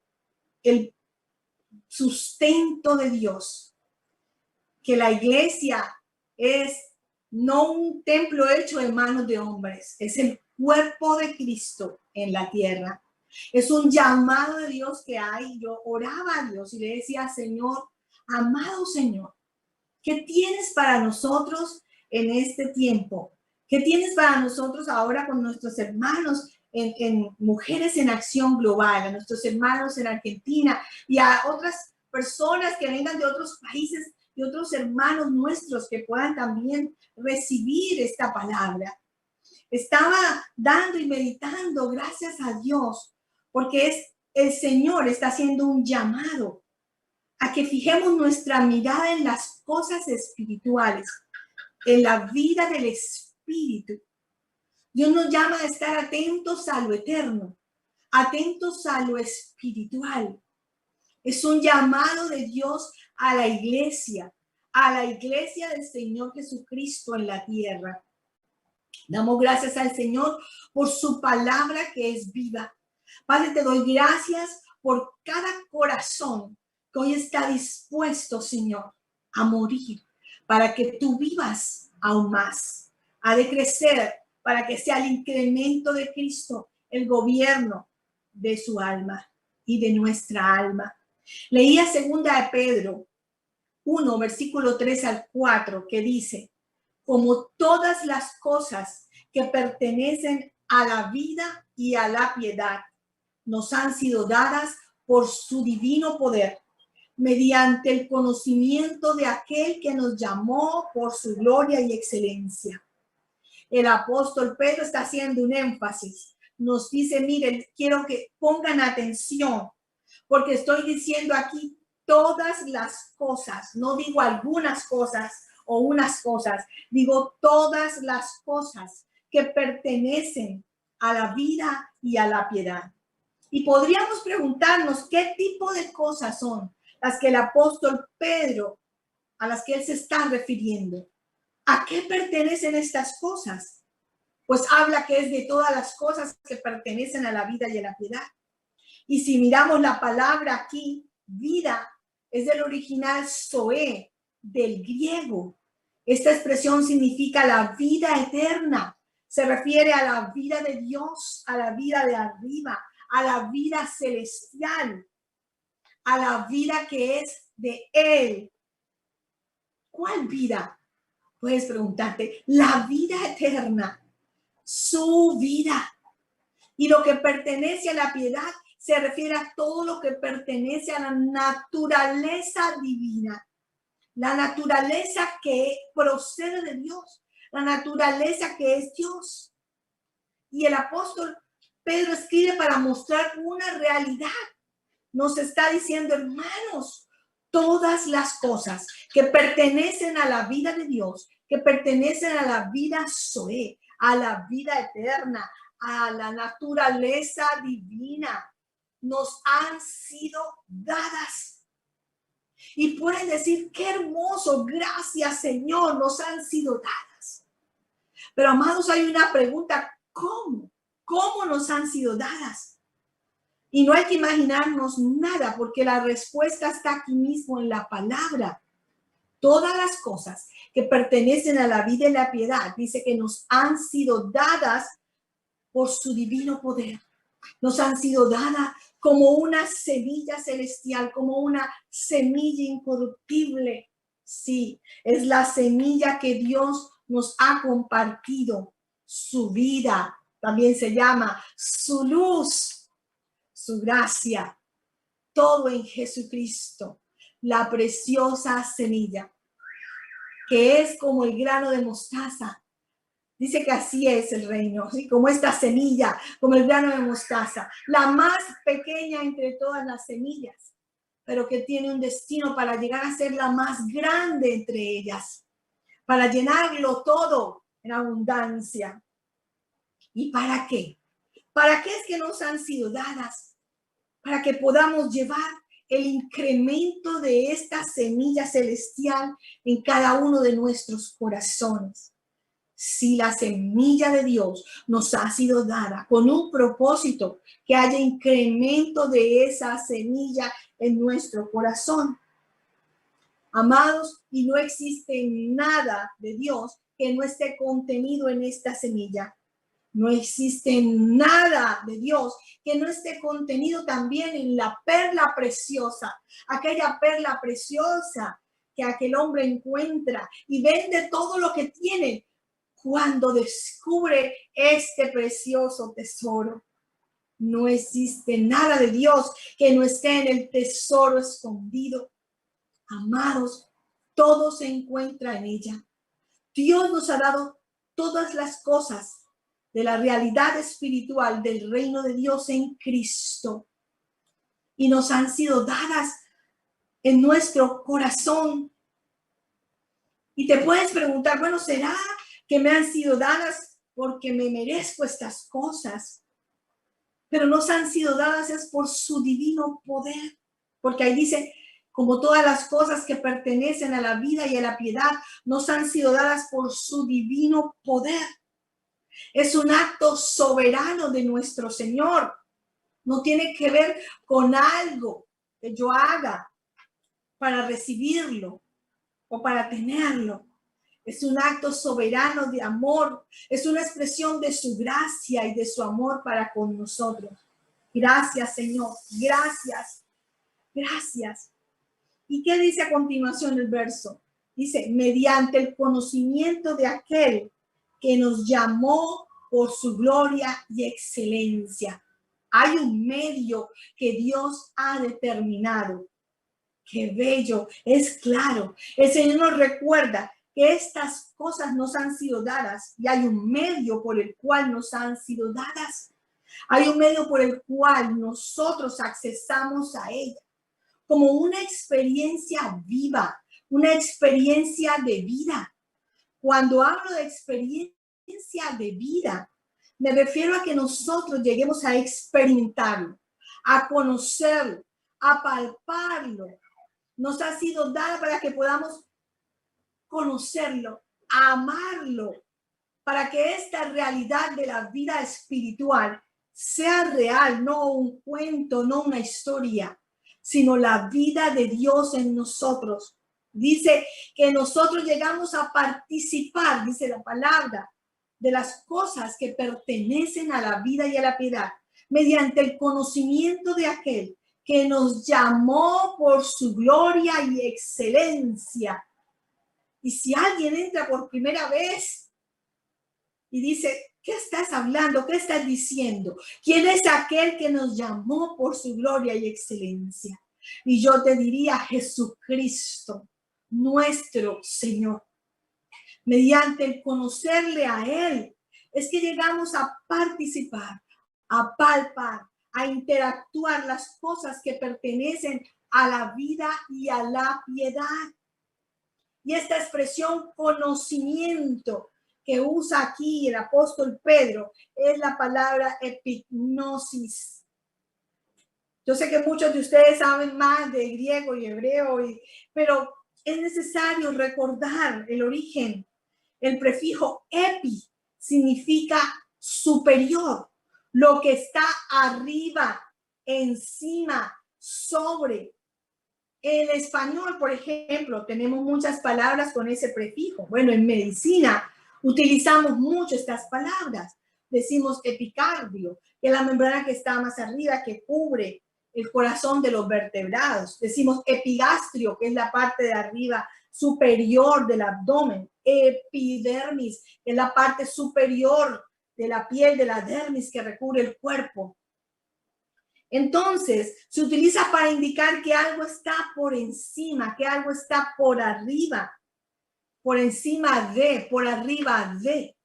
el sustento de Dios, que la iglesia es no un templo hecho de manos de hombres, es el cuerpo de Cristo en la tierra. Es un llamado de Dios que hay. Yo oraba a Dios y le decía, Señor, amado Señor, ¿qué tienes para nosotros en este tiempo? ¿Qué tienes para nosotros ahora con nuestros hermanos en Mujeres en Acción Global, a nuestros hermanos en Argentina y a otras personas que vengan de otros países y otros hermanos nuestros que puedan también recibir esta palabra? Estaba dando y meditando, gracias a Dios, porque el Señor está haciendo un llamado a que fijemos nuestra mirada en las cosas espirituales, en la vida del Espíritu. Dios nos llama a estar atentos a lo eterno, atentos a lo espiritual. Es un llamado de Dios a la iglesia del Señor Jesucristo en la tierra. Damos gracias al Señor por su palabra que es viva. Padre, te doy gracias por cada corazón que hoy está dispuesto, Señor, a morir para que tú vivas aún más. Ha de crecer para que sea el incremento de Cristo, el gobierno de su alma y de nuestra alma. Leía 2 de Pedro 1, versículo 3 al 4, que dice, como todas las cosas que pertenecen a la vida y a la piedad, nos han sido dadas por su divino poder, mediante el conocimiento de aquel que nos llamó por su gloria y excelencia. El apóstol Pedro está haciendo un énfasis. Nos dice, miren, quiero que pongan atención, porque estoy diciendo aquí todas las cosas. No digo algunas cosas o unas cosas, digo todas las cosas que pertenecen a la vida y a la piedad. Y podríamos preguntarnos qué tipo de cosas son las que el apóstol Pedro, a las que él se está refiriendo. ¿A qué pertenecen estas cosas? Pues habla que es de todas las cosas que pertenecen a la vida y a la piedad. Y si miramos la palabra aquí, vida, es del original zoe, del griego. Esta expresión significa la vida eterna. Se refiere a la vida de Dios, a la vida de arriba, a la vida celestial, a la vida que es de Él. ¿Cuál vida? Puedes preguntarte. La vida eterna, su vida. Y lo que pertenece a la piedad se refiere a todo lo que pertenece a la naturaleza divina. La naturaleza que procede de Dios. La naturaleza que es Dios. Y el apóstol Pedro escribe para mostrar una realidad. Nos está diciendo, hermanos, todas las cosas que pertenecen a la vida de Dios, que pertenecen a la vida zoe, a la vida eterna, a la naturaleza divina, nos han sido dadas. Y pueden decir, qué hermoso, gracias Señor, nos han sido dadas. Pero amados, hay una pregunta, ¿cómo? ¿Cómo nos han sido dadas? Y no hay que imaginarnos nada, porque la respuesta está aquí mismo en la palabra. Todas las cosas que pertenecen a la vida y la piedad, dice que nos han sido dadas por su divino poder. Nos han sido dadas como una semilla celestial, como una semilla incorruptible. Sí, es la semilla que Dios nos ha compartido, su vida. También se llama su luz, su gracia, todo en Jesucristo, la preciosa semilla, que es como el grano de mostaza. Dice que así es el reino, ¿sí? Como esta semilla, como el grano de mostaza, la más pequeña entre todas las semillas, pero que tiene un destino para llegar a ser la más grande entre ellas, para llenarlo todo en abundancia. ¿Y para qué? ¿Para qué es que nos han sido dadas? Para que podamos llevar el incremento de esta semilla celestial en cada uno de nuestros corazones. Si la semilla de Dios nos ha sido dada con un propósito, que haya incremento de esa semilla en nuestro corazón. Amados, y no existe nada de Dios que no esté contenido en esta semilla. No existe nada de Dios que no esté contenido también en la perla preciosa, aquella perla preciosa que aquel hombre encuentra y vende todo lo que tiene cuando descubre este precioso tesoro. No existe nada de Dios que no esté en el tesoro escondido. Amados, todo se encuentra en ella. Dios nos ha dado todas las cosas de la realidad espiritual del reino de Dios en Cristo. Y nos han sido dadas en nuestro corazón. Y te puedes preguntar, bueno, ¿será que me han sido dadas porque me merezco estas cosas? Pero nos han sido dadas es por su divino poder. Porque ahí dice, como todas las cosas que pertenecen a la vida y a la piedad, nos han sido dadas por su divino poder. Es un acto soberano de nuestro Señor. No tiene que ver con algo que yo haga para recibirlo o para tenerlo. Es un acto soberano de amor. Es una expresión de su gracia y de su amor para con nosotros. Gracias, Señor. Gracias. Gracias. ¿Y qué dice a continuación el verso? Dice, mediante el conocimiento de aquel que nos llamó por su gloria y excelencia. Hay un medio que Dios ha determinado. ¡Qué bello! Es claro. El Señor nos recuerda que estas cosas nos han sido dadas y hay un medio por el cual nos han sido dadas. Hay un medio por el cual nosotros accesamos a ella como una experiencia viva, una experiencia de vida. Cuando hablo de experiencia de vida, me refiero a que nosotros lleguemos a experimentarlo, a conocerlo, a palparlo. Nos ha sido dada para que podamos conocerlo, amarlo, para que esta realidad de la vida espiritual sea real, no un cuento, no una historia, sino la vida de Dios en nosotros. Dice que nosotros llegamos a participar, dice la palabra, de las cosas que pertenecen a la vida y a la piedad, mediante el conocimiento de aquel que nos llamó por su gloria y excelencia. Y si alguien entra por primera vez y dice, ¿qué estás hablando? ¿Qué estás diciendo? ¿Quién es aquel que nos llamó por su gloria y excelencia? Y yo te diría, Jesucristo, nuestro Señor. Mediante el conocerle a Él, es que llegamos a participar, a palpar, a interactuar las cosas que pertenecen a la vida y a la piedad. Y esta expresión conocimiento que usa aquí el apóstol Pedro es la palabra epignosis. Yo sé que muchos de ustedes saben más de griego y hebreo, pero es necesario recordar el origen. El prefijo epi significa superior, lo que está arriba, encima, sobre. En español, por ejemplo, tenemos muchas palabras con ese prefijo. Bueno, en medicina utilizamos mucho estas palabras. Decimos epicardio, que es la membrana que está más arriba, que cubre el corazón de los vertebrados. Decimos epigastrio, que es la parte de arriba superior del abdomen. Epidermis, que es la parte superior de la piel de la dermis que recubre el cuerpo. Entonces, se utiliza para indicar que algo está por encima, que algo está por arriba, por encima de, por arriba de.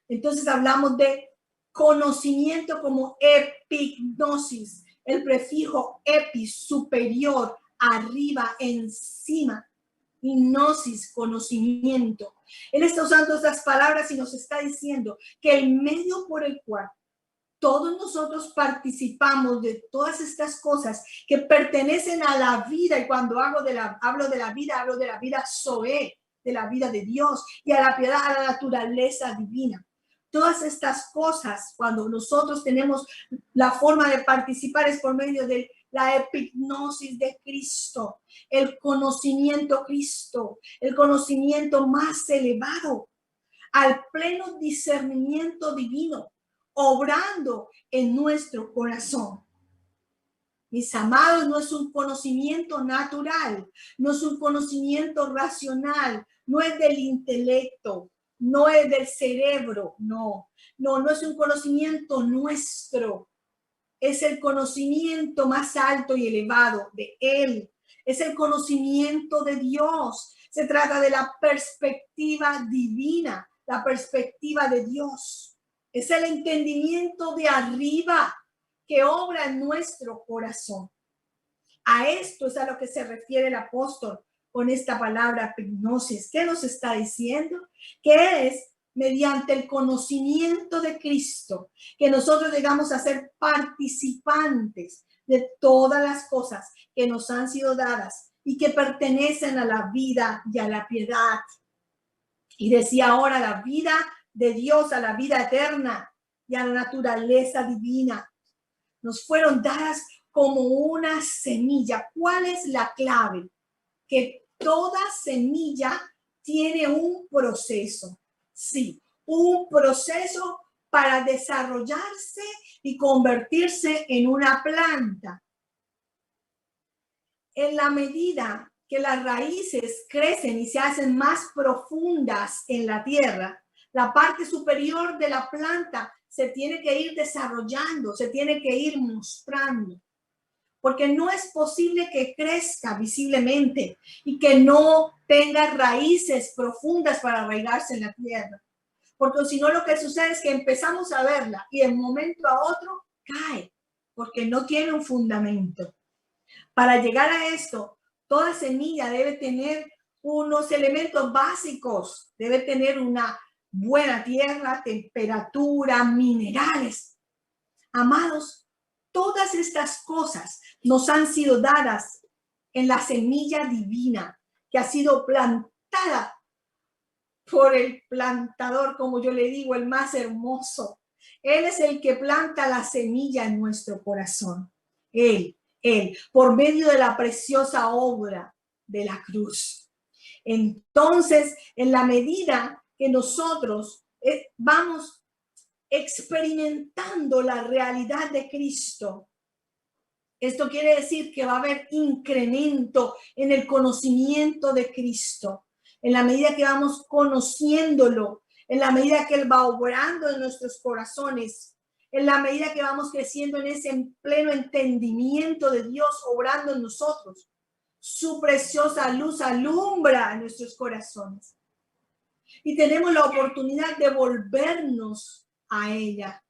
Entonces, hablamos de conocimiento como epignosis, el prefijo epi, superior, arriba, encima, y gnosis, conocimiento. Él está usando estas palabras y nos está diciendo que el medio por el cual todos nosotros participamos de todas estas cosas que pertenecen a la vida, y cuando hablo de la vida Zoe, de la vida de Dios, y a la piedad, a la naturaleza divina. Todas estas cosas, cuando nosotros tenemos la forma de participar, es por medio de la epignosis de Cristo, el conocimiento Cristo, el conocimiento más elevado, al pleno discernimiento divino, obrando en nuestro corazón. Mis amados, no es un conocimiento natural, no es un conocimiento racional, no es del intelecto, no es del cerebro, no es un conocimiento nuestro, es el conocimiento más alto y elevado de Él, es el conocimiento de Dios, se trata de la perspectiva divina, la perspectiva de Dios. Es el entendimiento de arriba que obra en nuestro corazón. A esto es a lo que se refiere el apóstol con esta palabra epignosis. ¿Qué nos está diciendo? Que es mediante el conocimiento de Cristo que nosotros llegamos a ser participantes de todas las cosas que nos han sido dadas y que pertenecen a la vida y a la piedad. Y decía ahora la vida de Dios, a la vida eterna y a la naturaleza divina. Nos fueron dadas como una semilla. ¿Cuál es la clave? Que toda semilla tiene un proceso. Sí, un proceso para desarrollarse y convertirse en una planta. En la medida que las raíces crecen y se hacen más profundas en la tierra, la parte superior de la planta se tiene que ir desarrollando, se tiene que ir mostrando. Porque no es posible que crezca visiblemente y que no tenga raíces profundas para arraigarse en la tierra. Porque si no, lo que sucede es que empezamos a verla y de un momento a otro cae, porque no tiene un fundamento. Para llegar a esto, toda semilla debe tener unos elementos básicos. Debe tener una buena tierra, temperatura, minerales. Amados, todas estas cosas nos han sido dadas en la semilla divina que ha sido plantada por el plantador, como yo le digo, el más hermoso. Él es el que planta la semilla en nuestro corazón. Él, por medio de la preciosa obra de la cruz. Entonces, en la medida que nosotros vamos experimentando la realidad de Cristo, esto quiere decir que va a haber incremento en el conocimiento de Cristo. En la medida que vamos conociéndolo, en la medida que Él va obrando en nuestros corazones, en la medida que vamos creciendo en ese pleno entendimiento de Dios obrando en nosotros, su preciosa luz alumbra en nuestros corazones. Y tenemos la oportunidad de volvernos a ella.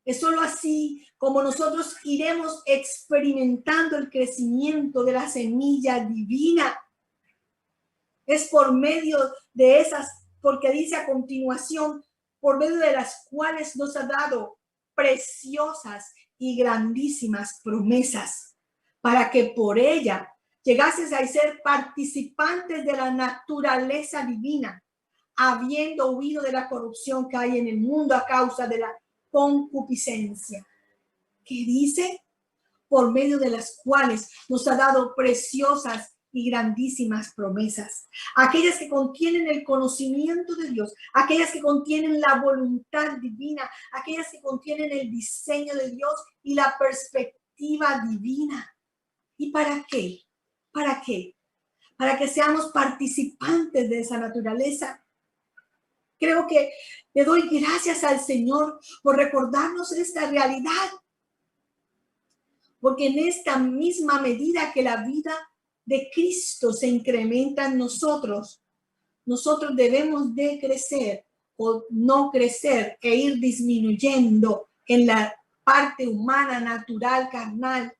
Es solo así como nosotros iremos experimentando el crecimiento de la semilla divina. Es por medio de esas, porque dice a continuación, por medio de las cuales nos ha dado preciosas y grandísimas promesas, para que por ella llegases a ser participantes de la naturaleza divina, habiendo huido de la corrupción que hay en el mundo a causa de la concupiscencia. ¿Qué dice? Por medio de las cuales nos ha dado preciosas y grandísimas promesas, aquellas que contienen el conocimiento de Dios, aquellas que contienen la voluntad divina, aquellas que contienen el diseño de Dios y la perspectiva divina. ¿Y para qué? ¿Para qué? Para que seamos participantes de esa naturaleza. Creo que le doy gracias al Señor por recordarnos esta realidad, porque en esta misma medida que la vida de Cristo se incrementa en nosotros, nosotros debemos de crecer o no crecer e ir disminuyendo en la parte humana, natural, carnal.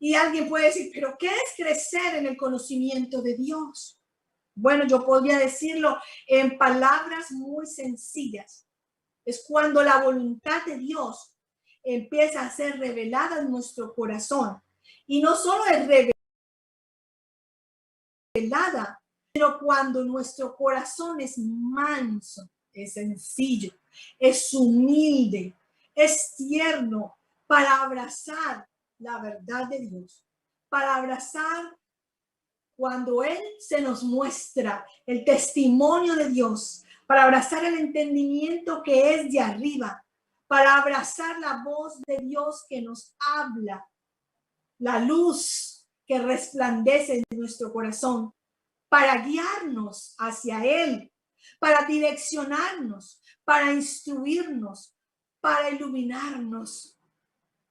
Y alguien puede decir, ¿pero qué es crecer en el conocimiento de Dios? Bueno, yo podría decirlo en palabras muy sencillas. Es cuando la voluntad de Dios empieza a ser revelada en nuestro corazón. Y no solo es revelada, pero cuando nuestro corazón es manso, es sencillo, es humilde, es tierno para abrazar la verdad de Dios, para abrazar cuando Él se nos muestra el testimonio de Dios, para abrazar el entendimiento que es de arriba, para abrazar la voz de Dios que nos habla, la luz que resplandece en nuestro corazón, para guiarnos hacia Él, para direccionarnos, para instruirnos, para iluminarnos.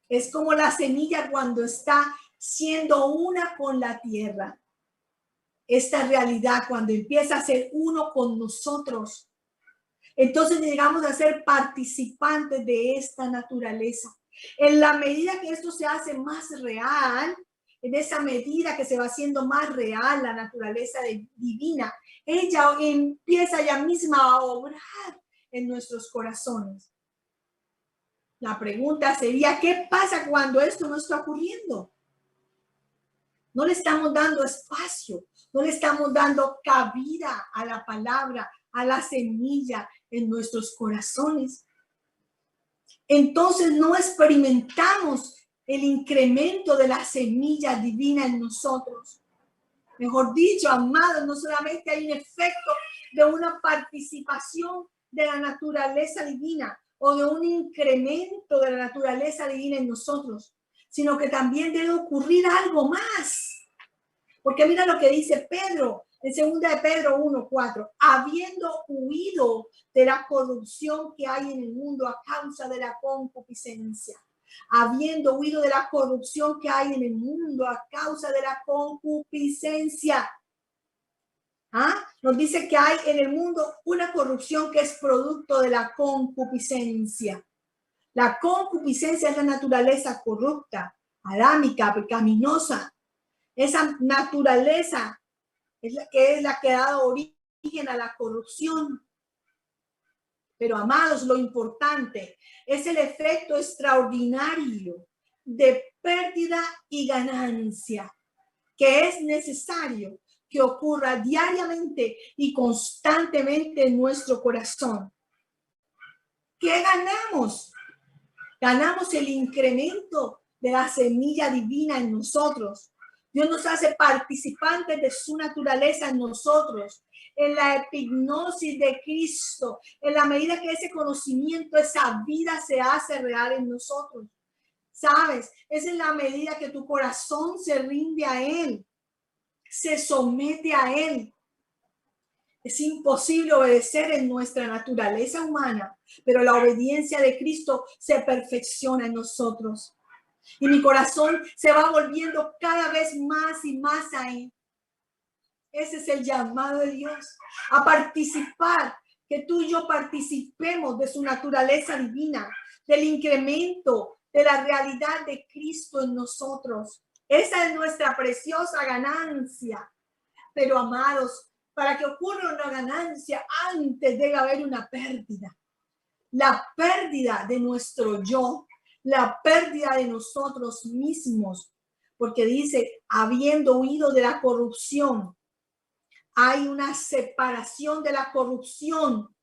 Es como la semilla cuando está siendo una con la tierra. Esta realidad cuando empieza a ser uno con nosotros, entonces llegamos a ser participantes de esta naturaleza. En la medida que esto se hace más real, en esa medida que se va haciendo más real la naturaleza divina, ella empieza ella misma a obrar en nuestros corazones. La pregunta sería, ¿qué pasa cuando esto no está ocurriendo? No le estamos dando espacio, no le estamos dando cabida a la palabra, a la semilla en nuestros corazones. Entonces no experimentamos el incremento de la semilla divina en nosotros. Mejor dicho, amados, no solamente hay un efecto de una participación de la naturaleza divina o de un incremento de la naturaleza divina en nosotros, sino que también debe ocurrir algo más. Porque mira lo que dice Pedro En 2 de Pedro 1:4, habiendo huido de la corrupción que hay en el mundo a causa de la concupiscencia. Habiendo huido de la corrupción que hay en el mundo a causa de la concupiscencia. ¿Ah? Nos dice que hay en el mundo una corrupción que es producto de la concupiscencia. La concupiscencia es la naturaleza corrupta, adámica, pecaminosa. Esa naturaleza es la que ha dado origen a la corrupción. Pero, amados, lo importante es el efecto extraordinario de pérdida y ganancia que es necesario que ocurra diariamente y constantemente en nuestro corazón. ¿Qué ganamos? Ganamos el incremento de la semilla divina en nosotros. Dios nos hace participantes de su naturaleza en nosotros, en la epignosis de Cristo, en la medida que ese conocimiento, esa vida se hace real en nosotros. ¿Sabes? Es en la medida que tu corazón se rinde a Él, se somete a Él. Es imposible obedecer en nuestra naturaleza humana, pero la obediencia de Cristo se perfecciona en nosotros. Y mi corazón se va volviendo cada vez más y más a Él. Ese es el llamado de Dios, a participar, que tú y yo participemos de su naturaleza divina, del incremento de la realidad de Cristo en nosotros. Esa es nuestra preciosa ganancia. Pero, amados, para que ocurra una ganancia, antes debe haber una pérdida. La pérdida de nuestro yo, la pérdida de nosotros mismos. Porque dice, habiendo huido de la corrupción, hay una separación de la corrupción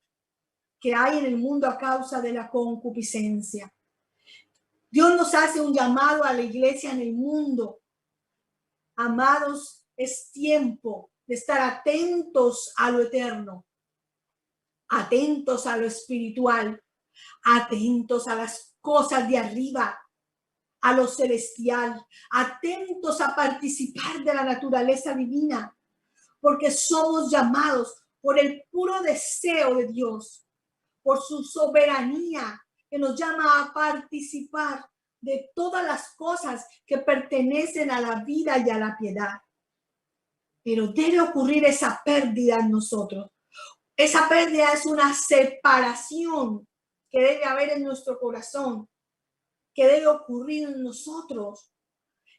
que hay en el mundo a causa de la concupiscencia. Dios nos hace un llamado a la iglesia en el mundo. Amados, es tiempo de estar atentos a lo eterno, atentos a lo espiritual, atentos a las cosas de arriba, a lo celestial, atentos a participar de la naturaleza divina, porque somos llamados por el puro deseo de Dios, por su soberanía, que nos llama a participar de todas las cosas que pertenecen a la vida y a la piedad. Pero debe ocurrir esa pérdida en nosotros. Esa pérdida es una separación que debe haber en nuestro corazón, que debe ocurrir en nosotros.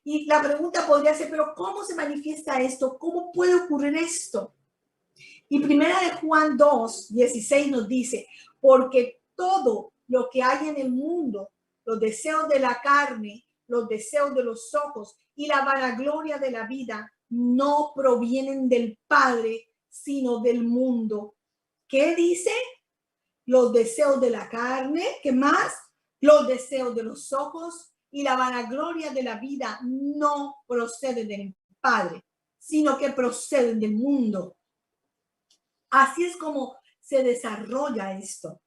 Y la pregunta podría ser, pero ¿cómo se manifiesta esto? ¿Cómo puede ocurrir esto? Y 1 Juan 2:16 nos dice, porque todo lo que hay en el mundo, los deseos de la carne, los deseos de los ojos y la vanagloria de la vida, no provienen del Padre, sino del mundo. ¿Qué dice? Los deseos de la carne, ¿qué más? Los deseos de los ojos y la vanagloria de la vida no proceden del Padre, sino que proceden del mundo. Así es como se desarrolla esto,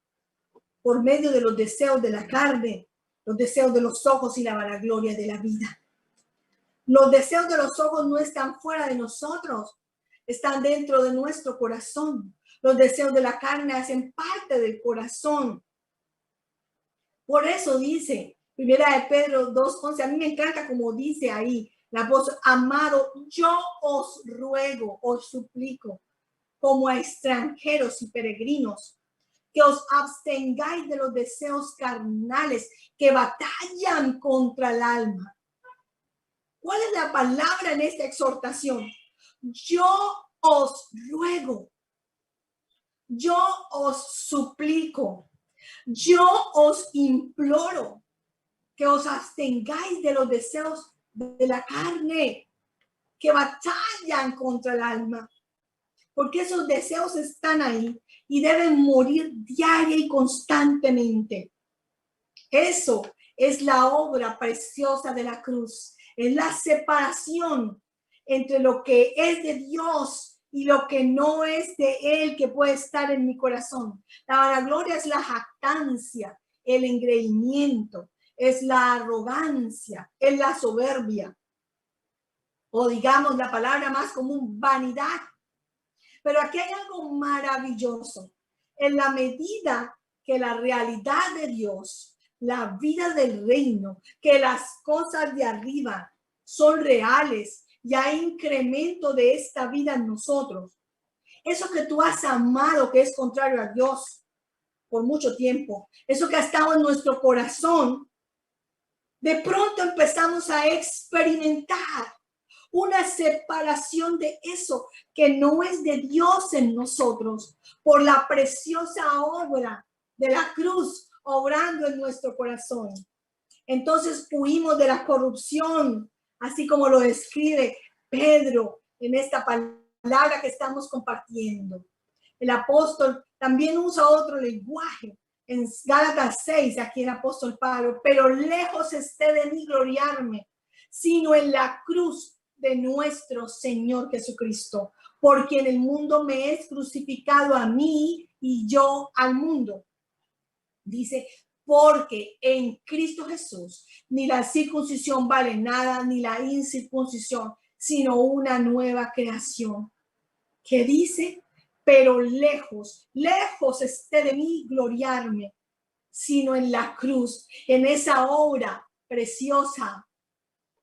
por medio de los deseos de la carne, los deseos de los ojos y la vanagloria de la vida. Los deseos de los ojos no están fuera de nosotros, están dentro de nuestro corazón. Los deseos de la carne hacen parte del corazón. Por eso dice, 1 Pedro 2:11, a mí me encanta como dice ahí la voz, amado, yo os ruego, os suplico, como a extranjeros y peregrinos, que os abstengáis de los deseos carnales que batallan contra el alma. ¿Cuál es la palabra en esta exhortación? Yo os ruego, yo os suplico, yo os imploro que os abstengáis de los deseos de la carne que batallan contra el alma, porque esos deseos están ahí y deben morir diaria y constantemente. Eso es la obra preciosa de la cruz, es la separación entre lo que es de Dios y lo que no es de Él, que puede estar en mi corazón. La vanagloria es la jactancia, el engreimiento, es la arrogancia, es la soberbia. O digamos la palabra más común, vanidad. Pero aquí hay algo maravilloso. En la medida que la realidad de Dios, la vida del reino, que las cosas de arriba son reales y hay incremento de esta vida en nosotros, eso que tú has amado que es contrario a Dios por mucho tiempo, eso que ha estado en nuestro corazón, de pronto empezamos a experimentar una separación de eso que no es de Dios en nosotros por la preciosa obra de la cruz obrando en nuestro corazón. Entonces huimos de la corrupción, así como lo describe Pedro en esta palabra que estamos compartiendo. El apóstol también usa otro lenguaje. En Gálatas 6, aquí el apóstol Pablo, pero lejos esté de mí gloriarme, sino en la cruz de nuestro Señor Jesucristo, por quien el mundo me es crucificado a mí y yo al mundo. Dice, porque en Cristo Jesús ni la circuncisión vale nada, ni la incircuncisión, sino una nueva creación. ¿Qué dice? Pero lejos, lejos esté de mí gloriarme, sino en la cruz, en esa obra preciosa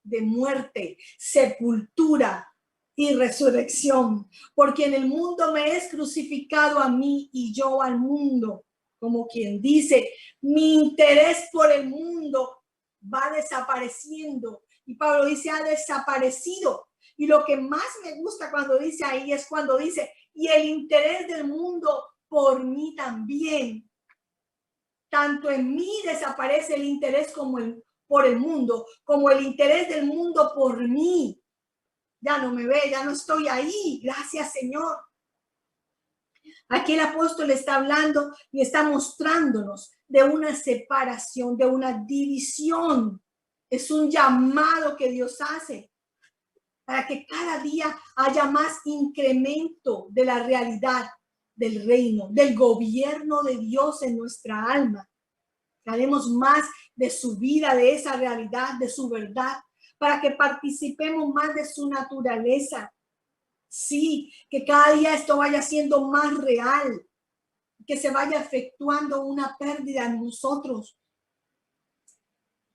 de muerte, sepultura y resurrección, porque en el mundo me es crucificado a mí y yo al mundo, como quien dice, mi interés por el mundo va desapareciendo, y Pablo dice, ha desaparecido, y lo que más me gusta cuando dice ahí es cuando dice, y el interés del mundo por mí también, tanto en mí desaparece el interés por el mundo, como el interés del mundo por mí. Ya no me ve, ya no estoy ahí. Gracias, Señor. Aquí el apóstol está hablando y está mostrándonos de una separación, de una división. Es un llamado que Dios hace para que cada día haya más incremento de la realidad del reino, del gobierno de Dios en nuestra alma. Haremos más de su vida, de esa realidad, de su verdad, para que participemos más de su naturaleza. Sí, que cada día esto vaya siendo más real, que se vaya efectuando una pérdida en nosotros.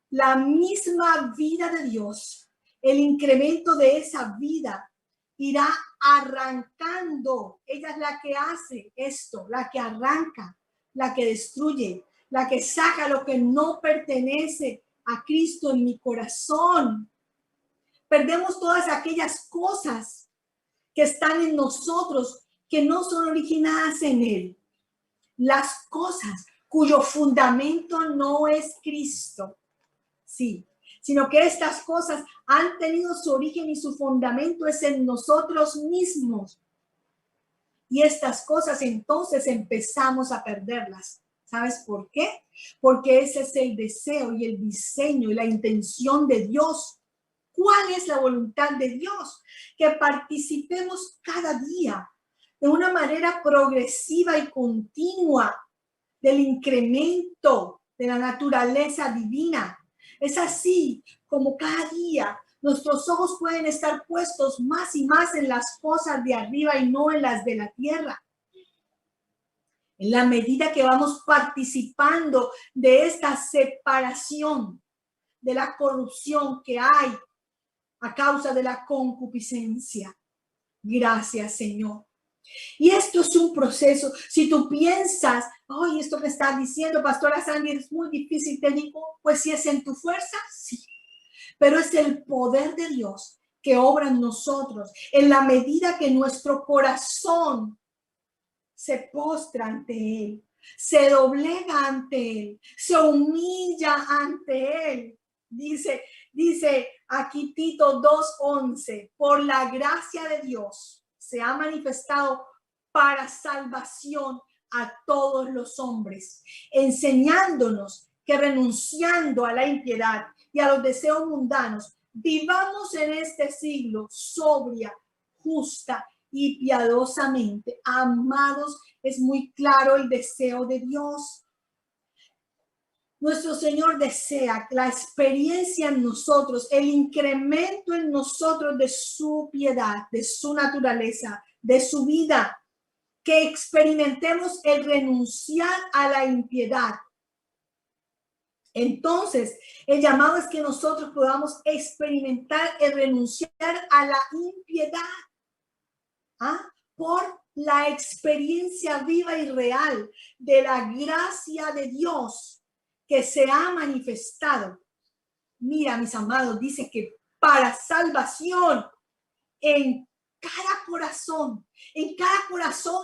La misma vida de Dios, el incremento de esa vida irá arrancando. Ella es la que hace esto, la que arranca, la que destruye, la que saca lo que no pertenece a Cristo en mi corazón. Perdemos todas aquellas cosas que están en nosotros, que no son originadas en Él. Las cosas cuyo fundamento no es Cristo, sí, sino que estas cosas han tenido su origen y su fundamento es en nosotros mismos. Y estas cosas entonces empezamos a perderlas. ¿Sabes por qué? Porque ese es el deseo y el diseño y la intención de Dios. ¿Cuál es la voluntad de Dios? Que participemos cada día de una manera progresiva y continua del incremento de la naturaleza divina. Es así como cada día nuestros ojos pueden estar puestos más y más en las cosas de arriba y no en las de la tierra. En la medida que vamos participando de esta separación, de la corrupción que hay a causa de la concupiscencia. Gracias, Señor. Y esto es un proceso. Si tú piensas, ay, esto que estás diciendo, Pastora Sandy, es muy difícil, te digo, pues si es en tu fuerza, sí. Pero es el poder de Dios que obra en nosotros en la medida que nuestro corazón se postra ante Él, se doblega ante Él, se humilla ante Él. Dice aquí Tito 2:11, por la gracia de Dios se ha manifestado para salvación a todos los hombres, enseñándonos que renunciando a la impiedad y a los deseos mundanos, vivamos en este siglo sobria, justa y piadosamente. Amados, es muy claro el deseo de Dios. Nuestro Señor desea la experiencia en nosotros, el incremento en nosotros de su piedad, de su naturaleza, de su vida, que experimentemos el renunciar a la impiedad. Entonces, el llamado es que nosotros podamos experimentar el renunciar a la impiedad, por la experiencia viva y real de la gracia de Dios que se ha manifestado. Mira, mis amados, dice que para salvación en cada corazón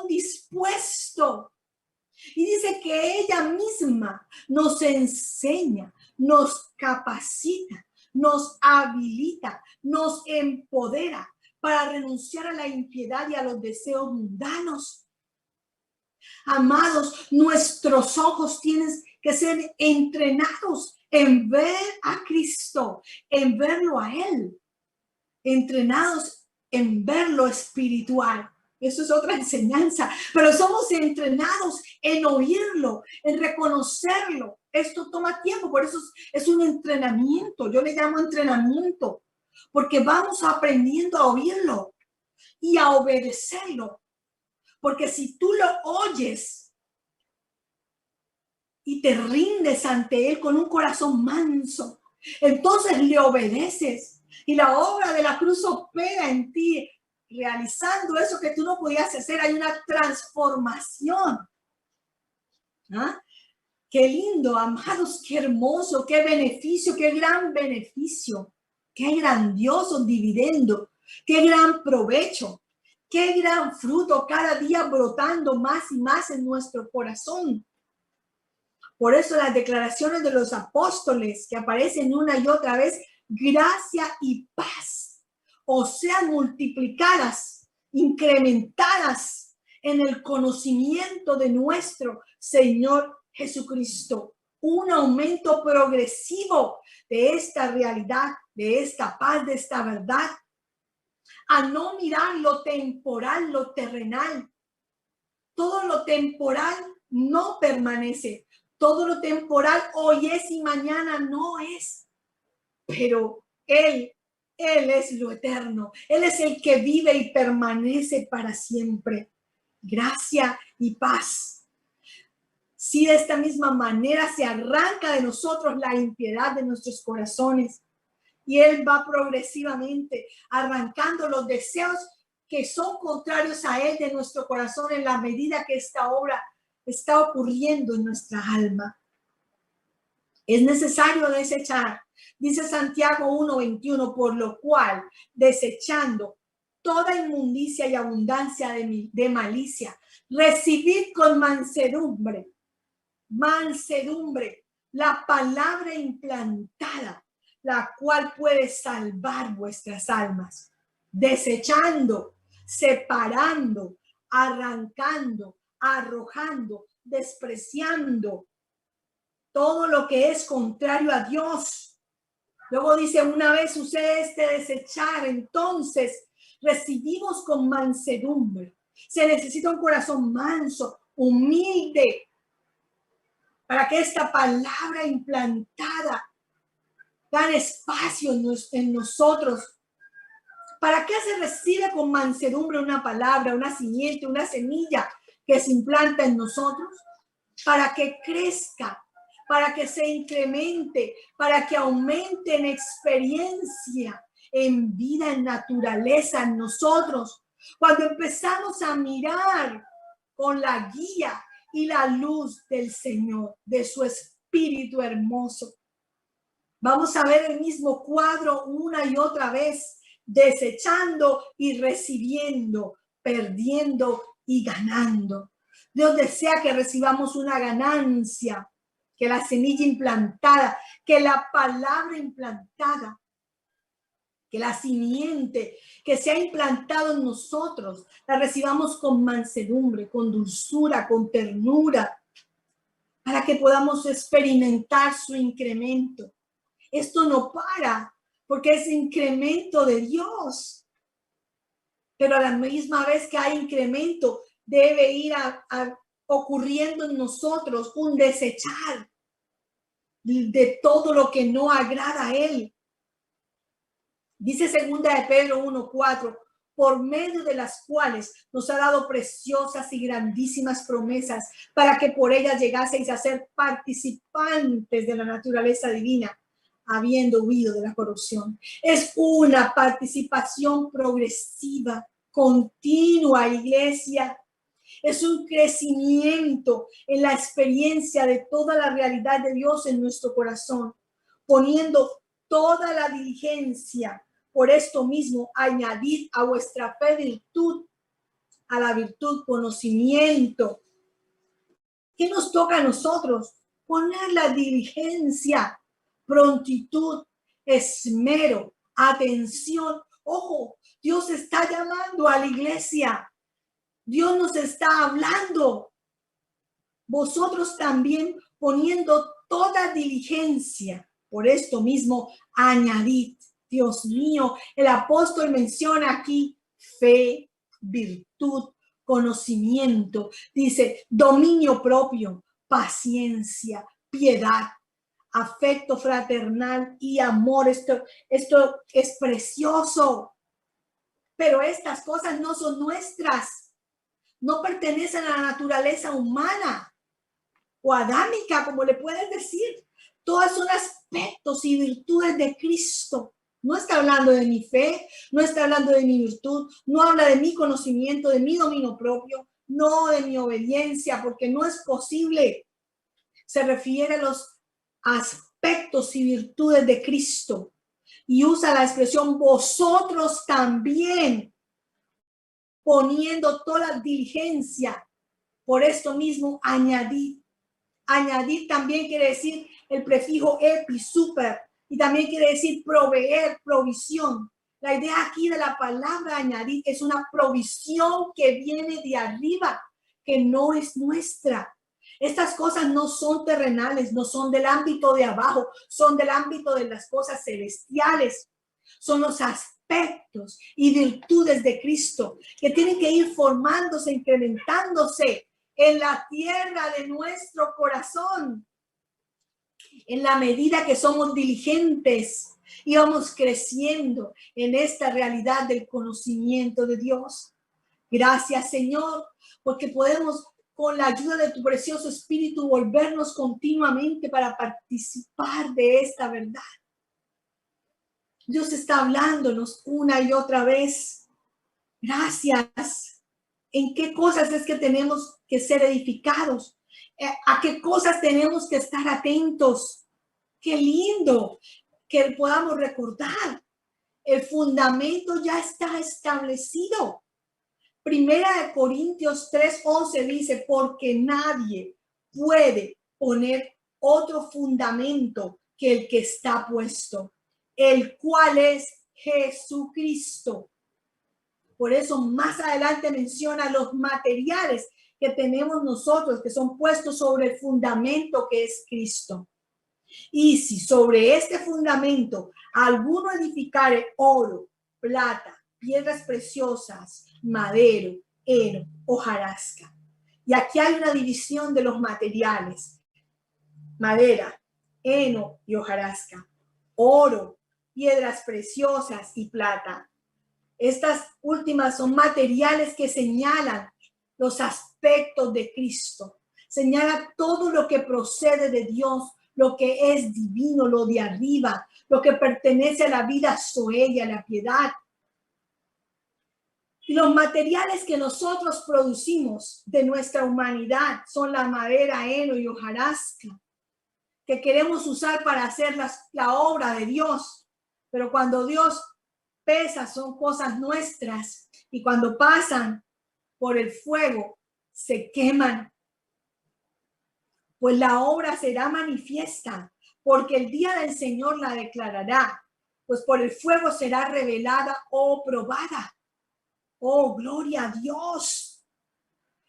dispuesto. Y dice que ella misma nos enseña, nos capacita, nos habilita, nos empodera para renunciar a la impiedad y a los deseos mundanos. Amados, nuestros ojos tienen que ser entrenados en ver a Cristo, en verlo a Él, entrenados en ver lo espiritual. Eso es otra enseñanza, pero somos entrenados en oírlo, en reconocerlo. Esto toma tiempo, por eso es un entrenamiento. Yo le llamo entrenamiento, porque vamos aprendiendo a oírlo y a obedecerlo. Porque si tú lo oyes y te rindes ante Él con un corazón manso, entonces le obedeces y la obra de la cruz opera en ti, realizando eso que tú no podías hacer. Hay una transformación. Qué lindo, amados, qué hermoso, qué beneficio, qué gran beneficio, qué grandioso dividendo, qué gran provecho, qué gran fruto cada día brotando más y más en nuestro corazón. Por eso las declaraciones de los apóstoles que aparecen una y otra vez, gracia y paz, o sean multiplicadas, incrementadas en el conocimiento de nuestro Señor Jesucristo. Un aumento progresivo de esta realidad, de esta paz, de esta verdad. A no mirar lo temporal, lo terrenal. Todo lo temporal no permanece. Todo lo temporal hoy es y mañana no es. Pero Él es lo eterno. Él es el que vive y permanece para siempre. Gracia y paz. Si de esta misma manera se arranca de nosotros la impiedad de nuestros corazones y Él va progresivamente arrancando los deseos que son contrarios a Él de nuestro corazón en la medida que esta obra está ocurriendo en nuestra alma. Es necesario desechar. Dice Santiago 1:21, por lo cual, desechando toda inmundicia y abundancia de malicia, recibid con mansedumbre, la palabra implantada, la cual puede salvar vuestras almas. Desechando, separando, arrancando, arrojando, despreciando todo lo que es contrario a Dios. Luego dice, una vez usé desechar, entonces recibimos con mansedumbre. Se necesita un corazón manso, humilde, para que esta palabra implantada gane espacio en nosotros. ¿Para qué se recibe con mansedumbre una palabra, una simiente, una semilla que se implanta en nosotros? Para que crezca, para que se incremente, para que aumente en experiencia, en vida, en naturaleza, en nosotros. Cuando empezamos a mirar con la guía y la luz del Señor, de su Espíritu hermoso, vamos a ver el mismo cuadro una y otra vez, desechando y recibiendo, perdiendo y ganando. Dios desea que recibamos una ganancia, que la semilla implantada, que la palabra implantada, que la simiente que se ha implantado en nosotros, la recibamos con mansedumbre, con dulzura, con ternura, para que podamos experimentar su incremento. Esto no para, porque es incremento de Dios. Pero a la misma vez que hay incremento, debe ir ocurriendo en nosotros un desechar. de todo lo que no agrada a Él. Dice 2 de Pedro 1:4, por medio de las cuales nos ha dado preciosas y grandísimas promesas para que por ellas llegaseis a ser participantes de la naturaleza divina, habiendo huido de la corrupción. Es una participación progresiva, continua, iglesia. Es un crecimiento en la experiencia de toda la realidad de Dios en nuestro corazón, poniendo toda la diligencia. Por esto mismo, añadid a vuestra fe virtud, a la virtud conocimiento. ¿Qué nos toca a nosotros? Poner la diligencia, prontitud, esmero, atención. Ojo, Dios está llamando a la iglesia. Dios nos está hablando. Vosotros también poniendo toda diligencia. Por esto mismo, añadid. Dios mío, el apóstol menciona aquí fe, virtud, conocimiento. Dice dominio propio, paciencia, piedad, afecto fraternal y amor. Esto es precioso. Pero estas cosas no son nuestras. No pertenecen a la naturaleza humana o adámica, como le puedes decir. Todas son aspectos y virtudes de Cristo. No está hablando de mi fe, no está hablando de mi virtud, no habla de mi conocimiento, de mi dominio propio, no de mi obediencia, porque no es posible. Se refiere a los aspectos y virtudes de Cristo y usa la expresión vosotros también, poniendo toda diligencia. Por esto mismo, añadid. Añadir también quiere decir el prefijo epi, super, y también quiere decir proveer, provisión. La idea aquí de la palabra añadir es una provisión que viene de arriba, que no es nuestra. Estas cosas no son terrenales, no son del ámbito de abajo, son del ámbito de las cosas celestiales. Son los aspectos y virtudes de Cristo que tienen que ir formándose, incrementándose en la tierra de nuestro corazón. En la medida que somos diligentes y vamos creciendo en esta realidad del conocimiento de Dios. Gracias, Señor, porque podemos, con la ayuda de tu precioso Espíritu, volvernos continuamente para participar de esta verdad. Dios está hablándonos una y otra vez. Gracias. ¿En qué cosas es que tenemos que ser edificados? ¿A qué cosas tenemos que estar atentos? Qué lindo que podamos recordar. El fundamento ya está establecido. Primera de Corintios 3:11 dice, porque nadie puede poner otro fundamento que el que está puesto, el cual es Jesucristo. Por eso más adelante menciona los materiales que tenemos nosotros, que son puestos sobre el fundamento que es Cristo. Y si sobre este fundamento alguno edificare oro, plata, piedras preciosas, madero, heno, hojarasca. Y aquí hay una división de los materiales. Madera, heno y hojarasca. Oro, piedras preciosas y plata. Estas últimas son materiales que señalan los aspectos de Cristo. Señala todo lo que procede de Dios, lo que es divino, lo de arriba, lo que pertenece a la vida zoe y a la piedad. Y los materiales que nosotros producimos de nuestra humanidad son la madera, heno y hojarasca, que queremos usar para hacer la obra de Dios. Pero cuando Dios pesa, son cosas nuestras, y cuando pasan por el fuego, se queman. Pues la obra será manifiesta, porque el día del Señor la declarará, pues por el fuego será revelada o probada. Oh, gloria a Dios.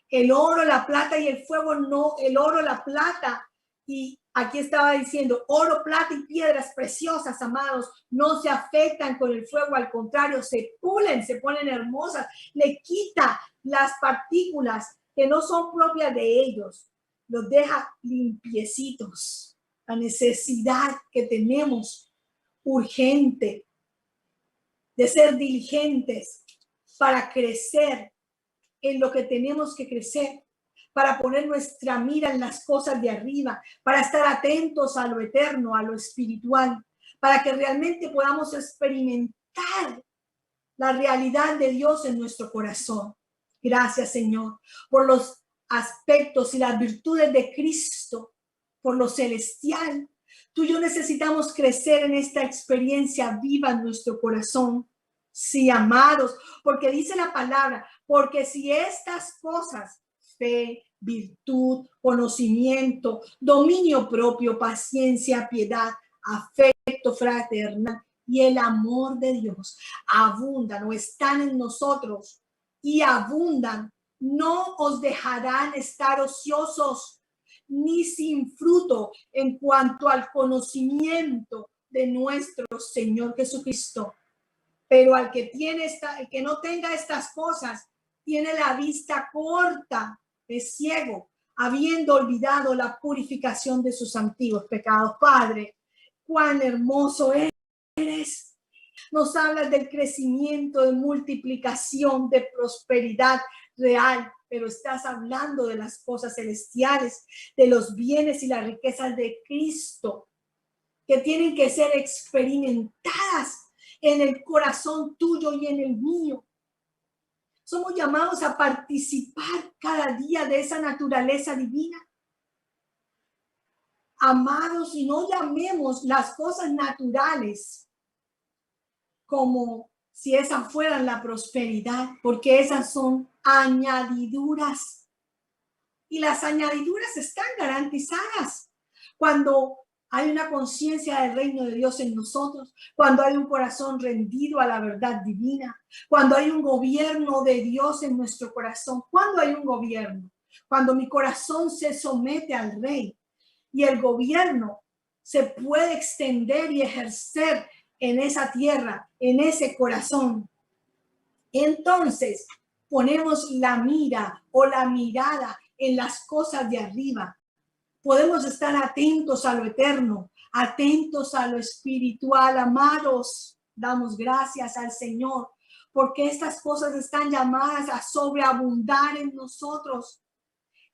El oro, la plata y el fuego no, el oro, la plata, y aquí estaba diciendo, oro, plata y piedras preciosas, amados, no se afectan con el fuego, al contrario, se pulen, se ponen hermosas, le quita las partículas que no son propias de ellos, los deja limpiecitos. la necesidad que tenemos urgente de ser diligentes para crecer en lo que tenemos que crecer, para poner nuestra mira en las cosas de arriba, para estar atentos a lo eterno, a lo espiritual, para que realmente podamos experimentar la realidad de Dios en nuestro corazón. Gracias, Señor, por los aspectos y las virtudes de Cristo, por lo celestial. Tú y yo necesitamos crecer en esta experiencia viva en nuestro corazón. Sí, amados, porque dice la palabra, porque si estas cosas, fe, virtud, conocimiento, dominio propio, paciencia, piedad, afecto fraternal y el amor de Dios abundan o están en nosotros y abundan, no os dejarán estar ociosos ni sin fruto en cuanto al conocimiento de nuestro Señor Jesucristo. Pero al que el que no tenga estas cosas, tiene la vista corta, es ciego, habiendo olvidado la purificación de sus antiguos pecados. Padre, cuán hermoso eres. Nos hablas del crecimiento, de multiplicación, de prosperidad real, pero estás hablando de las cosas celestiales, de los bienes y las riquezas de Cristo, que tienen que ser experimentadas en el corazón tuyo y en el mío. Somos llamados a participar cada día de esa naturaleza divina. Amados, y no llamemos las cosas naturales como si esas fueran la prosperidad, porque esas son añadiduras. Y las añadiduras están garantizadas cuando hay una conciencia del reino de Dios en nosotros, cuando hay un corazón rendido a la verdad divina, cuando hay un gobierno de Dios en nuestro corazón. ¿Cuándo hay un gobierno? Cuando mi corazón se somete al Rey y el gobierno se puede extender y ejercer en esa tierra, en ese corazón. Entonces ponemos la mira o la mirada en las cosas de arriba. Podemos estar atentos a lo eterno, atentos a lo espiritual, amados. Damos gracias al Señor porque estas cosas están llamadas a sobreabundar en nosotros.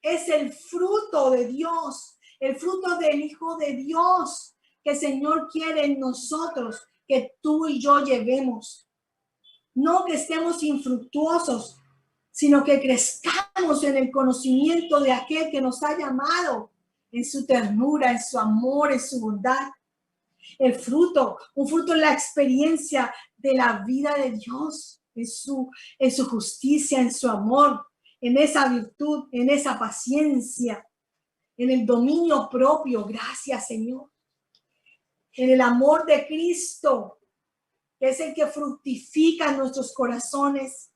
Es el fruto de Dios, el fruto del Hijo de Dios que el Señor quiere en nosotros, que tú y yo llevemos. No que estemos infructuosos, sino que crezcamos en el conocimiento de aquel que nos ha llamado, en su ternura, en su amor, en su bondad. El fruto, un fruto en la experiencia de la vida de Dios, en su justicia, en su amor, en esa virtud, en esa paciencia, en el dominio propio. Gracias, Señor. En el amor de Cristo, que es el que fructifica en nuestros corazones.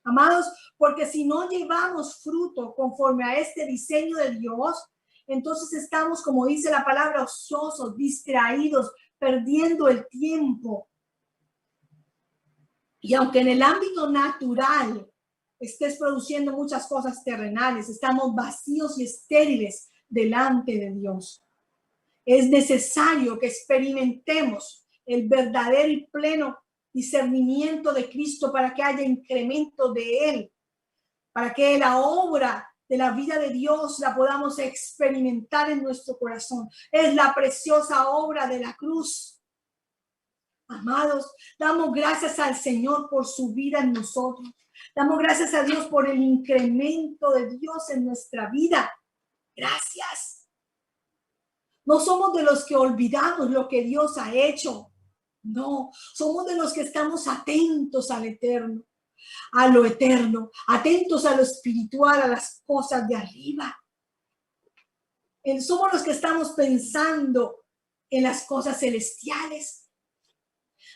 Amados, porque si no llevamos fruto conforme a este diseño de Dios, entonces estamos, como dice la palabra, ociosos, distraídos, perdiendo el tiempo. Y aunque en el ámbito natural estés produciendo muchas cosas terrenales, estamos vacíos y estériles delante de Dios. Es necesario que experimentemos el verdadero y pleno discernimiento de Cristo para que haya incremento de Él, para que la obra de la vida de Dios la podamos experimentar en nuestro corazón. Es la preciosa obra de la cruz. Amados, damos gracias al Señor por su vida en nosotros. Damos gracias a Dios por el incremento de Dios en nuestra vida. Gracias. No somos de los que olvidamos lo que Dios ha hecho. No, somos de los que estamos atentos al eterno, a lo eterno, atentos a lo espiritual, a las cosas de arriba. Somos los que estamos pensando en las cosas celestiales.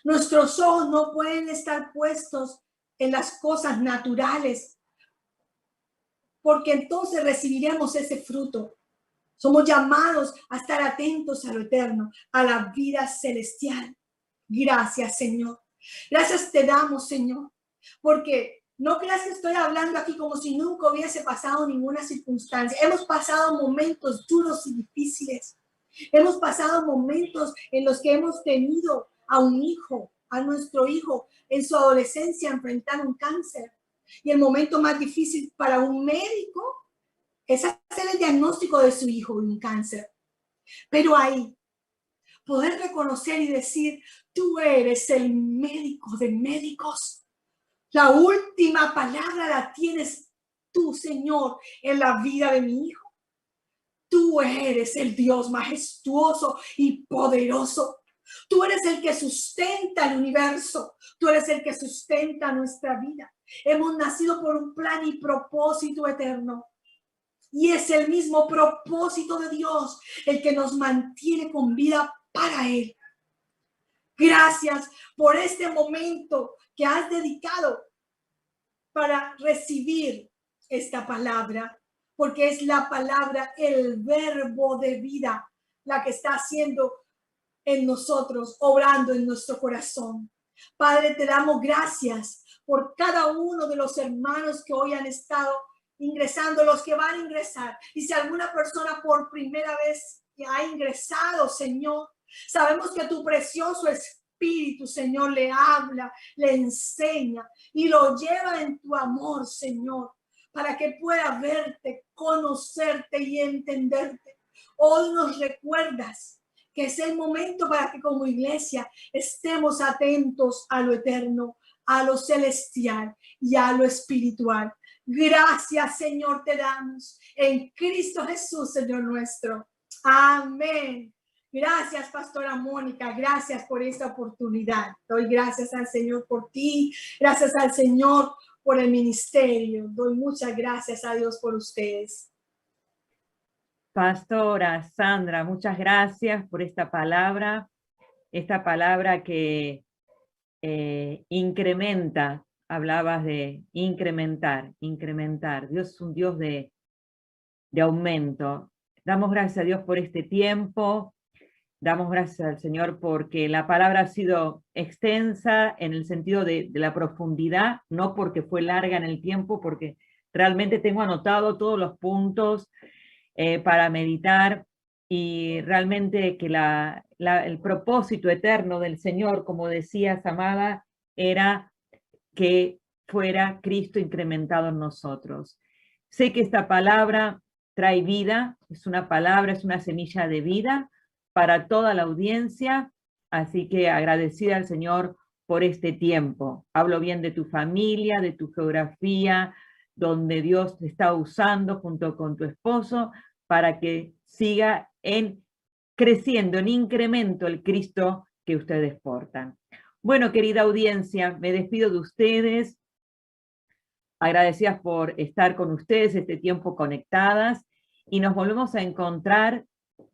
Nuestros ojos no pueden estar puestos en las cosas naturales, porque entonces recibiremos ese fruto. Somos llamados a estar atentos a lo eterno, a la vida celestial. Gracias, Señor. Gracias te damos, Señor, porque no creas que estoy hablando aquí como si nunca hubiese pasado ninguna circunstancia. Hemos pasado momentos duros y difíciles, Hemos pasado momentos en los que hemos tenido a un hijo, a nuestro hijo, en su adolescencia enfrentar un cáncer. Y el momento más difícil para un médico es hacer el diagnóstico de su hijo de un cáncer. Pero ahí, poder reconocer y decir, tú eres el médico de médicos. La última palabra la tienes tú, Señor, en la vida de mi hijo. Tú eres el Dios majestuoso y poderoso. Tú eres el que sustenta el universo. Tú eres el que sustenta nuestra vida. Hemos nacido por un plan y propósito eterno. Y es el mismo propósito de Dios el que nos mantiene con vida para Él. Gracias por este momento que has dedicado para recibir esta palabra. Porque es la palabra, el verbo de vida, la que está haciendo en nosotros, obrando en nuestro corazón. Padre, te damos gracias por cada uno de los hermanos que hoy han estado ingresando, los que van a ingresar. Y si alguna persona por primera vez que ha ingresado, Señor, sabemos que tu precioso Espíritu, Señor, le habla, le enseña y lo lleva en tu amor, Señor, para que pueda verte, conocerte y entenderte. Hoy nos recuerdas que es el momento para que como iglesia estemos atentos a lo eterno, a lo celestial y a lo espiritual. Gracias, Señor, te damos en Cristo Jesús, Señor nuestro. Amén. Gracias, Pastora Mónica. Gracias por esta oportunidad. Doy gracias al Señor por ti. Gracias al Señor por el ministerio. Doy muchas gracias a Dios por ustedes. Pastora Sandra, muchas gracias por esta palabra que incrementa. Hablabas de incrementar. Dios es un Dios de aumento. Damos gracias a Dios por este tiempo. Damos gracias al Señor porque la palabra ha sido extensa en el sentido de la profundidad, no porque fue larga en el tiempo, porque realmente tengo anotado todos los puntos para meditar, y realmente que el propósito eterno del Señor, como decías, amada, era que fuera Cristo incrementado en nosotros. Sé que esta palabra trae vida, es una palabra, es una semilla de vida para toda la audiencia, así que agradecida al Señor por este tiempo. Hablo bien de tu familia, de tu geografía, donde Dios te está usando junto con tu esposo para que siga creciendo, en incremento el Cristo que ustedes portan. Bueno, querida audiencia, me despido de ustedes, agradecidas por estar con ustedes este tiempo conectadas, y nos volvemos a encontrar,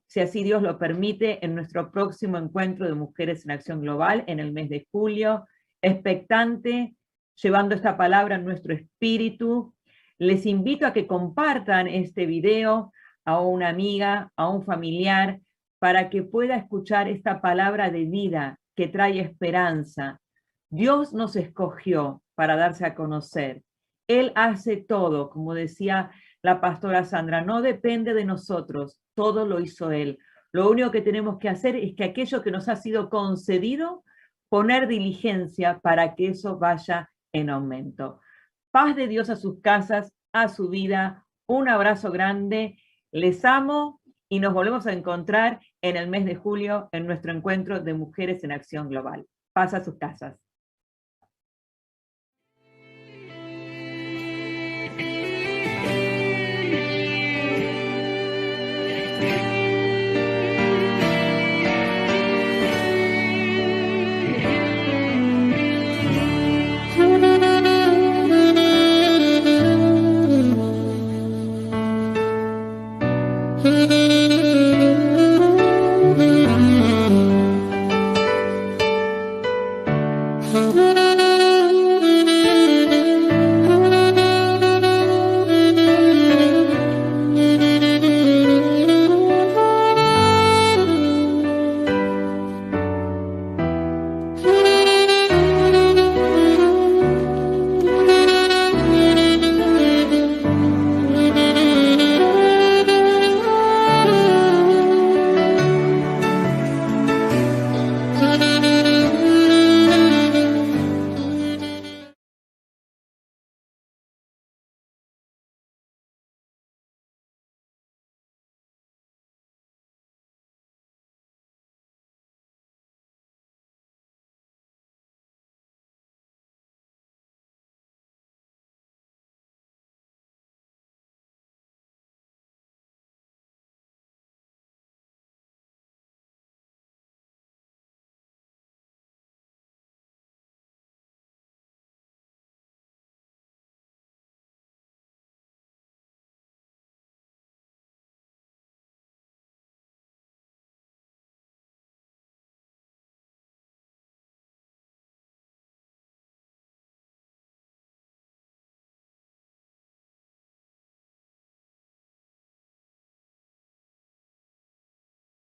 si así Dios lo permite, en nuestro próximo encuentro de Mujeres en Acción Global en el mes de julio, expectante, llevando esta palabra en nuestro espíritu. Les invito a que compartan este video a una amiga, a un familiar, para que pueda escuchar esta palabra de vida que trae esperanza. Dios nos escogió para darse a conocer. Él hace todo, como decía la pastora Sandra, no depende de nosotros, todo lo hizo Él. Lo único que tenemos que hacer es que aquello que nos ha sido concedido, poner diligencia para que eso vaya en aumento. Paz de Dios a sus casas, a su vida, un abrazo grande, les amo y nos volvemos a encontrar en el mes de julio en nuestro encuentro de Mujeres en Acción Global. Paz a sus casas. Mm-hmm.